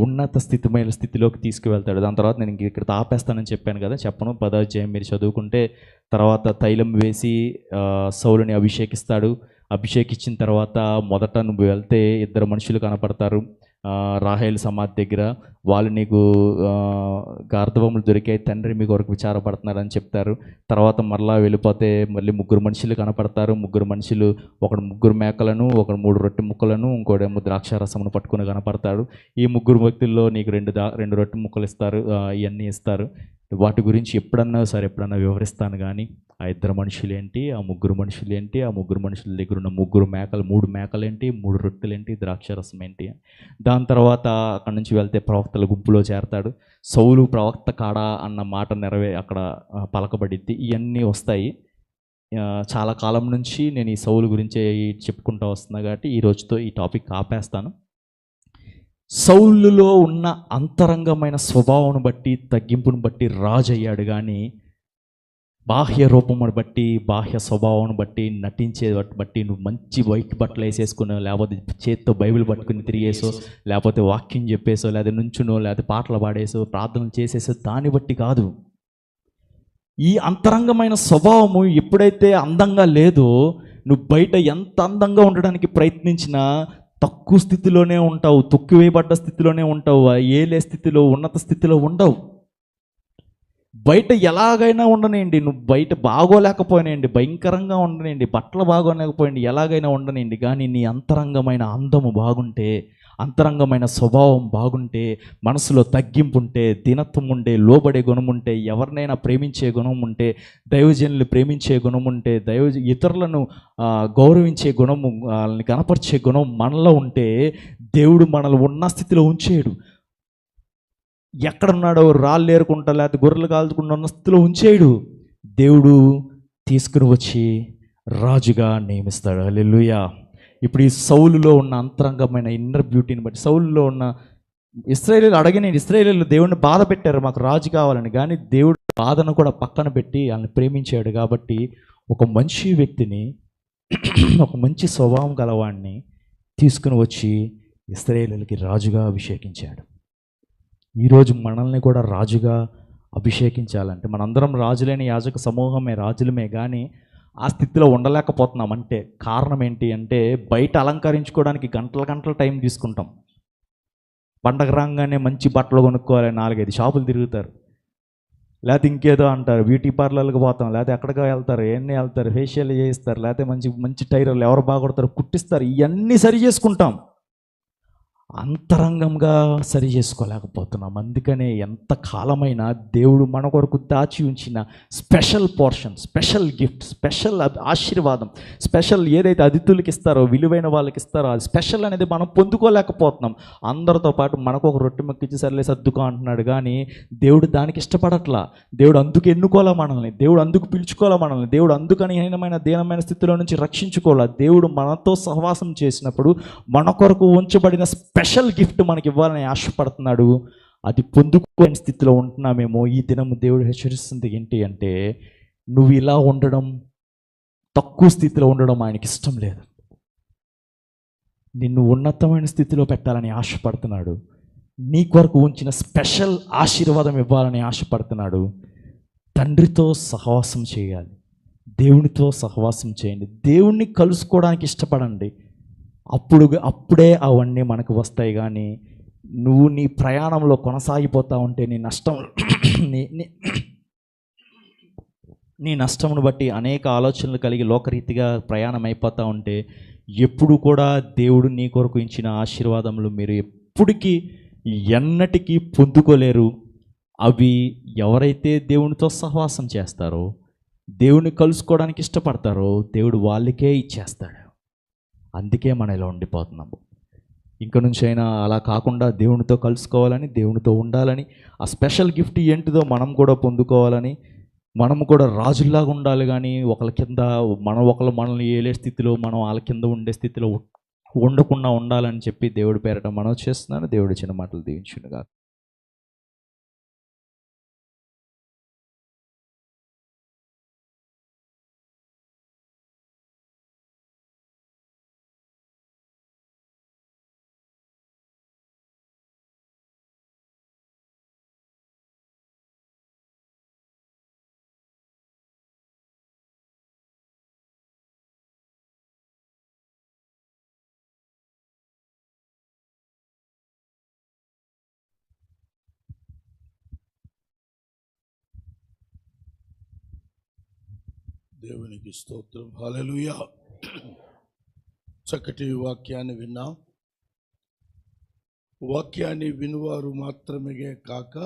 ఉన్నత స్థితిమైన స్థితిలోకి తీసుకువెళ్తాడు. దాని తర్వాత నేను ఇక్కడ ఆపేస్తానని చెప్పాను కదా, చెప్పను. 10వ అధ్యాయం మీరు చదువుకుంటే తర్వాత తైలం వేసి సౌలుని అభిషేకిస్తాడు. అభిషేకించిన తర్వాత మొదట నువ్వు వెళ్తే ఇద్దరు మనుషులు కనపడతారు రాహేలు సమాధి దగ్గర. వాళ్ళు నీకు గార్ధవములు దొరికాయి, తండ్రి మీ కొరకు విచారపడుతున్నారని చెప్తారు. తర్వాత మరలా వెళ్ళిపోతే మళ్ళీ ముగ్గురు మనుషులు కనపడతారు. ముగ్గురు మనుషులు, ఒకడు 3 మేకలను, ఒకడు 3 రొట్టె ముక్కలను, ఇంకోడేమో ద్రాక్షారసమును పట్టుకుని కనపడతాడు. ఈ ముగ్గురు వ్యక్తుల్లో నీకు 2 రొట్టె ముక్కలు ఇస్తారు, ఇవన్నీ ఇస్తారు. వాటి గురించి ఎప్పుడన్నా వివరిస్తాను. కానీ ఆ ఇద్దరు మనుషులేంటి, ఆ ముగ్గురు మనుషులేంటి, ఆ ముగ్గురు మనుషుల దగ్గర ఉన్న 3 మేకలేంటి, 3 రొట్టెలేంటి, ద్రాక్షారసం ఏంటి. దాని తర్వాత అక్కడి నుంచి వెళ్తే ప్రవక్తల గుంపులో చేరతాడు. సౌలు ప్రవక్త కాడా అన్న మాట అక్కడ పలకబడిద్ది. ఇవన్నీ వస్తాయి. చాలా కాలం నుంచి నేను ఈ సౌలు గురించే చెప్పుకుంటూ వస్తున్నా కాబట్టి ఈ రోజుతో ఈ టాపిక్ ఆపేస్తాను. సౌలులో ఉన్న అంతరంగమైన స్వభావం బట్టి, తగ్గింపును బట్టి రాజు అయ్యాడు. కానీ బాహ్య రూపమును బట్టి, బాహ్య స్వభావం బట్టి, నటించే బట్టి నువ్వు మంచి వైట్ బట్టలు వేసేసుకున్నావు, లేకపోతే చేత్తో బైబిల్ పట్టుకుని తిరిగేసో, లేకపోతే వాక్యం చెప్పేసో, లేదా నుంచునో, లేకపోతే పాటలు పాడేసో, ప్రార్థనలు చేసేసో, దాన్ని బట్టి కాదు. ఈ అంతరంగమైన స్వభావము ఎప్పుడైతే అందంగా లేదో, నువ్వు బయట ఎంత అందంగా ఉండడానికి ప్రయత్నించినా తక్కువ స్థితిలోనే ఉంటావు, తొక్కివేయబడ్డ స్థితిలోనే ఉంటావు, ఏలే స్థితిలో, ఉన్నత స్థితిలో ఉండవు. బయట ఎలాగైనా ఉండనండి, నువ్వు బయట బాగోలేకపోయినాయండి, భయంకరంగా ఉండనండి, బట్టలు బాగోలేకపోయింది, ఎలాగైనా ఉండనండి, కానీ నీ అంతరంగమైన అందము బాగుంటే, అంతరంగమైన స్వభావం బాగుంటే, మనసులో తగ్గింపు ఉంటే, దీనత్వం ఉంటే, లోబడే గుణం ఉంటే, ఎవరినైనా ప్రేమించే గుణం ఉంటే, దైవజనులు ప్రేమించే గుణం ఉంటే, ఇతరులను గౌరవించే గుణము, వాళ్ళని కనపరిచే గుణం మనలో ఉంటే, దేవుడు మనల్ని ఉన్న స్థితిలో ఉంచేయడు. ఎక్కడున్నాడో రాళ్ళు ఏరుకుంటా, లేకపోతే గొర్రెలు కాల్చుకుంటూ ఉన్న స్థితిలో ఉంచేయడు. దేవుడు తీసుకుని వచ్చి రాజుగా నియమిస్తాడు. హల్లెలూయా. ఇప్పుడు ఈ సౌలులో ఉన్న అంతరంగమైన ఇన్నర్ బ్యూటీని బట్టి, సౌలులో ఉన్న ఇశ్రాయేలీయులు దేవుడిని బాధ పెట్టారు, మాకు రాజు కావాలని. కానీ దేవుడు బాధను కూడా పక్కన పెట్టి వాళ్ళని ప్రేమించాడు. కాబట్టి ఒక మంచి వ్యక్తిని, ఒక మంచి స్వభావం గలవాడిని తీసుకుని వచ్చి ఇశ్రాయేలీయులకి రాజుగా అభిషేకించాడు. ఈరోజు మనల్ని కూడా రాజుగా అభిషేకించాలంటే, మనందరం రాజులైన యాజక సమూహమే, రాజులమే. కానీ ఆ స్థితిలో ఉండలేకపోతున్నాం. అంటే కారణం ఏంటి అంటే, బయట అలంకరించుకోవడానికి గంటల టైం తీసుకుంటాం. పండగ రాగానే మంచి బట్టలు కొనుక్కోవాలి, 4-5 షాపులు తిరుగుతారు, లేకపోతే ఇంకేదో అంటారు, బ్యూటీ పార్లర్లకు పోతాం, లేకపోతే ఎక్కడికో వెళ్తారు, ఎన్ని వెళ్తారు, ఫేషియల్ చేయిస్తారు, లేకపోతే మంచి టైలర్లు ఎవరు బాగుడతారు కుట్టిస్తారు. ఇవన్నీ సరి చేసుకుంటాం, అంతరంగంగా సరి చేసుకోలేకపోతున్నాం. అందుకనే ఎంత కాలమైనా దేవుడు మన కొరకు దాచి ఉంచిన special portion, special gift, special ఆశీర్వాదం, స్పెషల్ ఏదైతే అతిథులకి ఇస్తారో, విలువైన వాళ్ళకి ఇస్తారో, అది స్పెషల్ అనేది మనం పొందుకోలేకపోతున్నాం. అందరితో పాటు మనకు ఒక రొట్టె మొక్కించి సర్లే సర్దుకో అంటున్నాడు. కానీ దేవుడు దానికి ఇష్టపడట్లా. దేవుడు అందుకు ఎన్నుకోలే మనల్ని, దేవుడు అందుకు పిలుచుకోలే మనల్ని, దేవుడు అందుకని దీనమైన స్థితిలో నుంచి రక్షించుకోలే. దేవుడు మనతో సహవాసం చేసినప్పుడు మన కొరకు ఉంచబడిన స్పెషల్ గిఫ్ట్ మనకి ఇవ్వాలని ఆశపడుతున్నాడు. అది పొందుకోని స్థితిలో ఉంటున్నామేమో. ఈ దినం దేవుడు హెచ్చరిస్తుంది ఏంటి అంటే, నువ్వు ఇలా ఉండడం, తక్కువ స్థితిలో ఉండడం ఆయనకి ఇష్టం లేదు. నిన్ను ఉన్నతమైన స్థితిలో పెట్టాలని ఆశపడుతున్నాడు. నీ కొరకు ఉంచిన స్పెషల్ ఆశీర్వాదం ఇవ్వాలని ఆశపడుతున్నాడు. తండ్రితో సహవాసం చేయాలి, దేవునితో సహవాసం చేయండి, దేవుణ్ణి కలుసుకోవడానికి ఇష్టపడండి. అప్పుడే అవన్నీ మనకు వస్తాయి. కానీ నువ్వు నీ ప్రయాణంలో కొనసాగిపోతూ ఉంటే నీ నష్టమును బట్టి అనేక ఆలోచనలు కలిగి లోకరీతిగా ప్రయాణం అయిపోతూ ఉంటే, ఎప్పుడు కూడా దేవుడు నీ కొరకు ఇచ్చిన ఆశీర్వాదములు మీరు ఎప్పటికీ ఎన్నటికీ పొందుకోలేరు. అవి ఎవరైతే దేవునితో సహవాసం చేస్తారో, దేవుని కలుసుకోవడానికి ఇష్టపడతారో, దేవుడు వాళ్ళకే ఇచ్చేస్తాడు. అందుకే మనం ఇలా ఉండిపోతున్నాము. ఇంక నుంచి అయినా అలా కాకుండా దేవునితో కలుసుకోవాలని, దేవునితో ఉండాలని, ఆ స్పెషల్ గిఫ్ట్ ఏంటిదో మనం కూడా పొందుకోవాలని, మనము కూడా రాజుల్లాగా ఉండాలి. కానీ ఒకళ్ళ కింద ఒకళ్ళు మనల్ని ఏలే స్థితిలో, మనం వాళ్ళ కింద ఉండే స్థితిలో ఉండకుండా ఉండాలని చెప్పి దేవుడి పేరట మనం చేస్తున్నాను. దేవుడి చిన్న మాటలు దీవించునుగా. దేవునికి స్తోత్రం. హల్లెలూయా. చక్కటి వాక్యాన్ని విన్నాం. వాక్యాన్ని వినువారు మాత్రమే కాక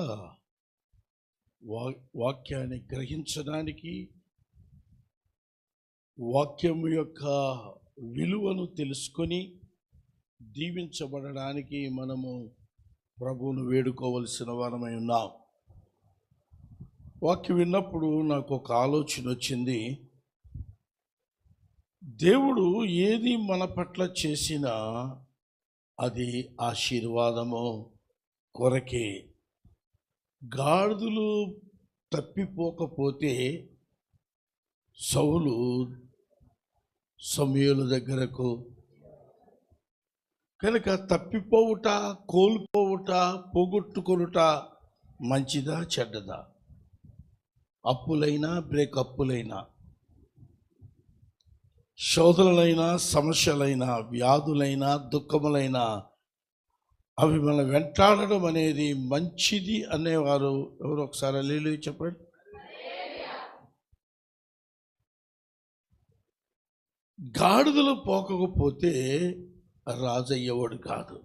వాక్యాన్ని గ్రహించడానికి, వాక్యం యొక్క విలువను తెలుసుకొని దీవించబడడానికి మనము ప్రభువును వేడుకోవలసిన వారమై ఉన్నాం. వాక్యం విన్నప్పుడు నాకు ఒక ఆలోచన వచ్చింది. దేవుడు ఏది మన పట్ల చేసినా అది ఆశీర్వాదము కొరకే. గాడిదలు తప్పిపోకపోతే సౌలు సమూయేలు దగ్గరకు, కనుక తప్పిపోవుట, కోల్పోవుట, పోగొట్టుకొనుట మంచిదా చెడ్డదా? అప్పులైనా, బ్రేకప్పులైనా, శోధనలైనా, సమస్యలైనా, వ్యాధులైనా, దుఃఖములైనా అవి మనం వెంటాడడం అనేది మంచిది అనేవారు ఎవరు? ఒకసారి హల్లెలూయా చెప్పండి. గాడిదలు పోకపోతే రాజు అయ్యేవాడు కాదు.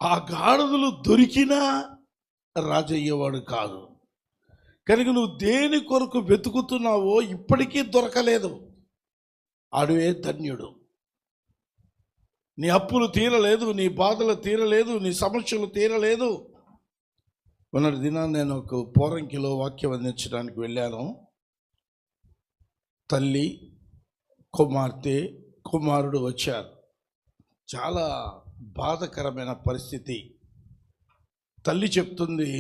ఆ గాడిదలు దొరికినా రాజు అయ్యేవాడు కాదు. కనుక నువ్వు దేని కొరకు వెతుకుతున్నావో ఇప్పటికీ దొరకలేదు, అడువే ధన్యుడు. నీ అప్పులు తీరలేదు, నీ బాధలు తీరలేదు, నీ సమస్యలు తీరలేదు. మొన్నటి దినాన్ని నేను ఒక పోరంకిలో వాక్యం అందించడానికి వెళ్ళాను. తల్లి, కుమార్తె, కుమారుడు వచ్చారు. చాలా బాధకరమైన పరిస్థితి. తల్లి చెప్తుంది,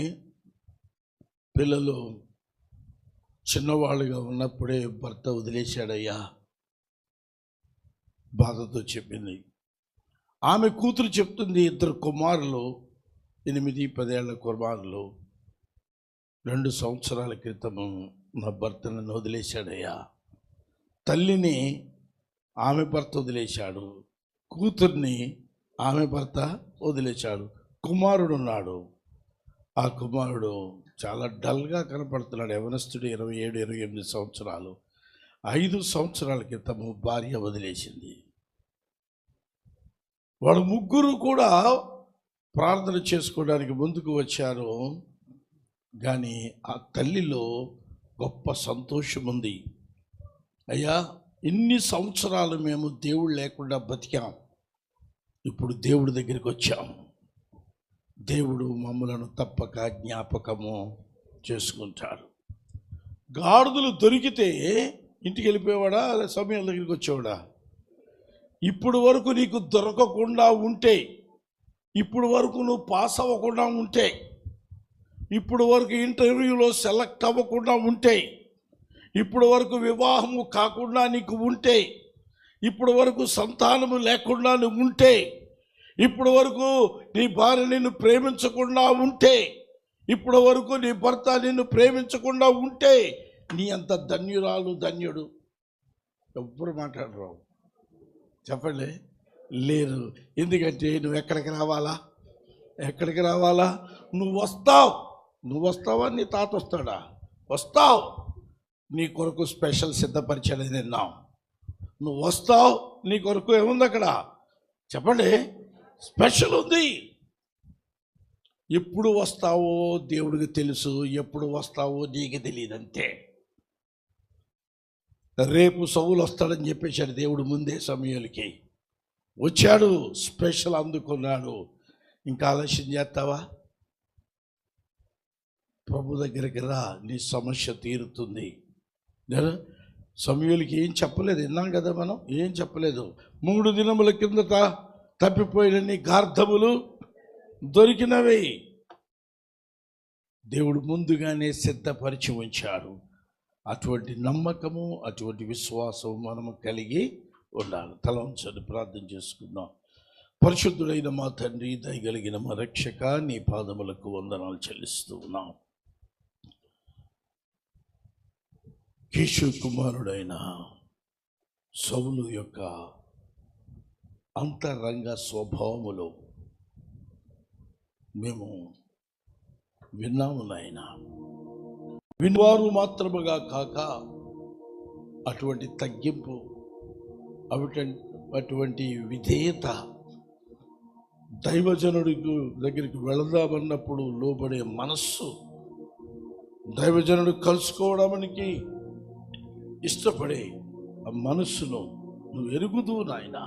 పిల్లలు చిన్నవాళ్ళుగా ఉన్నప్పుడే భర్త వదిలేశాడయ్యా, బాధతో చెప్పింది. ఆమె కూతురు చెప్తుంది, 2 కుమారులు, 8-10 ఏళ్ల కుమారులు, 2 సంవత్సరాల క్రితము నా భర్త నన్ను వదిలేశాడయ్యా. తల్లిని ఆమె భర్త వదిలేశాడు, కూతుర్ని ఆమె భర్త వదిలేశాడు. కుమారుడు ఉన్నాడు. ఆ కుమారుడు చాలా డల్గా కనపడుతున్నాడు. యవనస్తుడు, 27-28 సంవత్సరాలు. 5 సంవత్సరాల క్రితము భార్య వదిలేసింది. వాళ్ళు ముగ్గురు కూడా ప్రార్థన చేసుకోవడానికి ముందుకు వచ్చారు. కానీ ఆ తల్లిలో గొప్ప సంతోషం ఉంది. అయ్యా, ఇన్ని సంవత్సరాలు మేము దేవుడు లేకుండా బతికాం, ఇప్పుడు దేవుడి దగ్గరికి వచ్చాం. దేవుడు మమ్మలను తప్పక జ్ఞాపకము చేసుకుంటాడు. గాడిదలు దొరికితే ఇంటికి వెళ్ళిపోయేవాడా, సమయం దగ్గరికి వచ్చేవాడా? ఇప్పుడు వరకు నీకు దొరకకుండా ఉంటే, ఇప్పుడు వరకు నువ్వు పాస్ అవ్వకుండా ఉంటే, ఇప్పుడు వరకు ఇంటర్వ్యూలో సెలెక్ట్ అవ్వకుండా ఉంటే, ఇప్పుడు వరకు వివాహము కాకుండా నీకు ఉంటే, ఇప్పుడు వరకు సంతానము లేకుండా నువ్వు ఉంటే, ఇప్పుడు వరకు నీ భార్య నిన్ను ప్రేమించకుండా ఉంటే, ఇప్పుడు వరకు నీ భర్త నిన్ను ప్రేమించకుండా ఉంటే, నీ అంత ధన్యురాలు, ధన్యుడు ఎవ్వరు మాట్లాడరు. చెప్పండి, లేరు. ఎందుకంటే నువ్వు ఎక్కడికి రావాలా? ఎక్కడికి రావాలా? నువ్వు వస్తావు. నువ్వు వస్తావా? నీ తాత వస్తాడా? వస్తావు. నీ కొరకు స్పెషల్ సిద్ధపరిచాడని విన్నాం. నువ్వు వస్తావు. నీ కొరకు ఏముంది అక్కడ? చెప్పండి, స్పెషల్ ఉంది. ఎప్పుడు వస్తావో దేవుడికి తెలుసు, ఎప్పుడు వస్తావో నీకు తెలియదు, అంతే. రేపు సౌలు వస్తాడని చెప్పేశాడు దేవుడు ముందే సమూయేలుకి. వచ్చాడు, స్పెషల్ అందుకున్నాడు. ఇంకా ఆలస్యం చేస్తావా? ప్రభు దగ్గరికి రా, నీ సమస్య తీరుతుంది. సమూయేలుకి ఏం చెప్పలేదు, విన్నాం కదా మనం. ఏం చెప్పలేదు. 3 దినముల కిందట తప్పిపోయిన నీ గార్ధములు దొరికినవి. దేవుడు ముందుగానే సిద్ధపరిచి ఉంచాడు. అటువంటి నమ్మకము, అటువంటి విశ్వాసం మనము కలిగి ఉండాలి. తల ఉంచండి, ప్రార్థన చేసుకుందాం. పరిశుద్ధుడైన మా తండ్రి, దయగలిగిన మా రక్షక, నీ పాదములకు వందనాలు చెల్లిస్తూ ఉన్నాం. కీషు కుమారుడైన సౌలు యొక్క అంతరంగ స్వభావములో మేము విన్నాము నాయన. వినివారు మాత్రముగా కాక అటువంటి తగ్గింపు, అటువంటి విధేయత, దైవజనుడికి దగ్గరికి వెళదామన్నప్పుడు లోబడే మనస్సు, దైవజనుడు కలుసుకోవడానికి ఇష్టపడే ఆ మనస్సును నువ్వు ఎరుగుదు నాయన.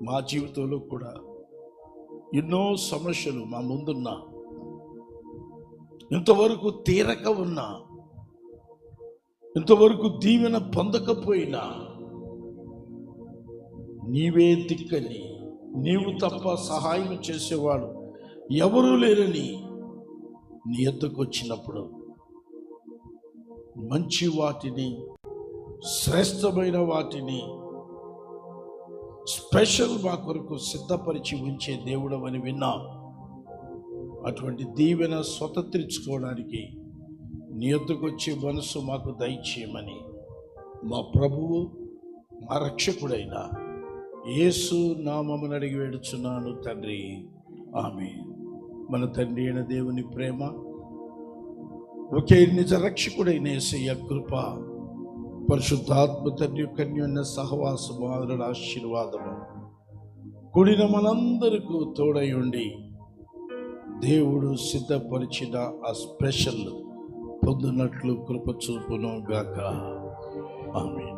మా జీవితంలో కూడా ఎన్నో సమస్యలు మా ముందున్నా, ఇంతవరకు తీరక ఉన్నా, ఇంతవరకు దీవెన పొందకపోయినా, నీవే దిక్కని, నీవు తప్ప సహాయం చేసేవాడు ఎవరూ లేరని నీ ఎద్దకు వచ్చినప్పుడు మంచి వాటిని, శ్రేష్టమైన వాటిని స్పెషల్ మా కొరకు సిద్ధపరిచి ఉంచే దేవుడు అని విన్నాం. అటువంటి దీవెన స్వతంత్రించుకోవడానికి నీ యొద్దకు వచ్చే మనసు మాకు దయచేయమని మా ప్రభువు, మా రక్షకుడైన యేసు నామమున అడిగి వేడుచున్నాను తండ్రి, ఆమేన్. మన తండ్రి అయిన దేవుని ప్రేమ, ఒకే నిజ రక్షకుడైన యేసయ్య కృప, పరిశుద్ధాత్మ తండ్రి యొక్క అన్యోన్య సహవాసము, ఆదరణ, ఆశీర్వాదము కూడిన మనందరికీ తోడై ఉండి దేవుడు సిద్ధపరిచిన ఆ స్పెషల్ పొందినట్లు కృప చూపును గాక. ఆమేన్.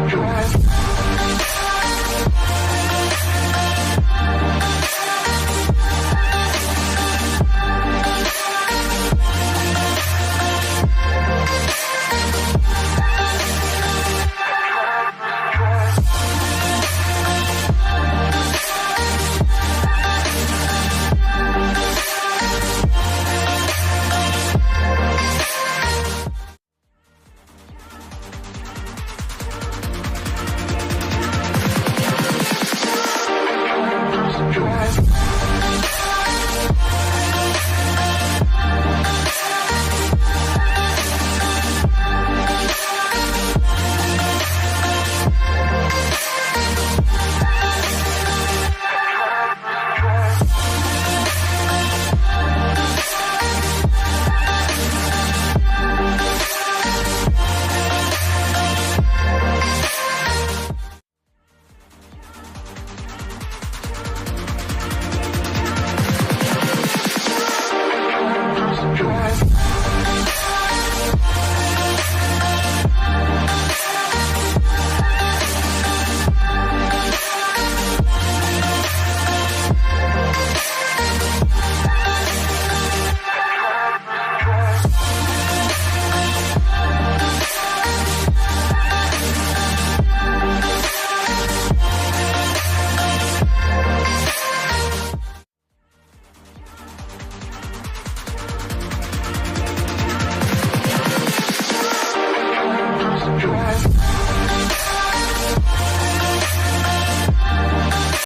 Come on.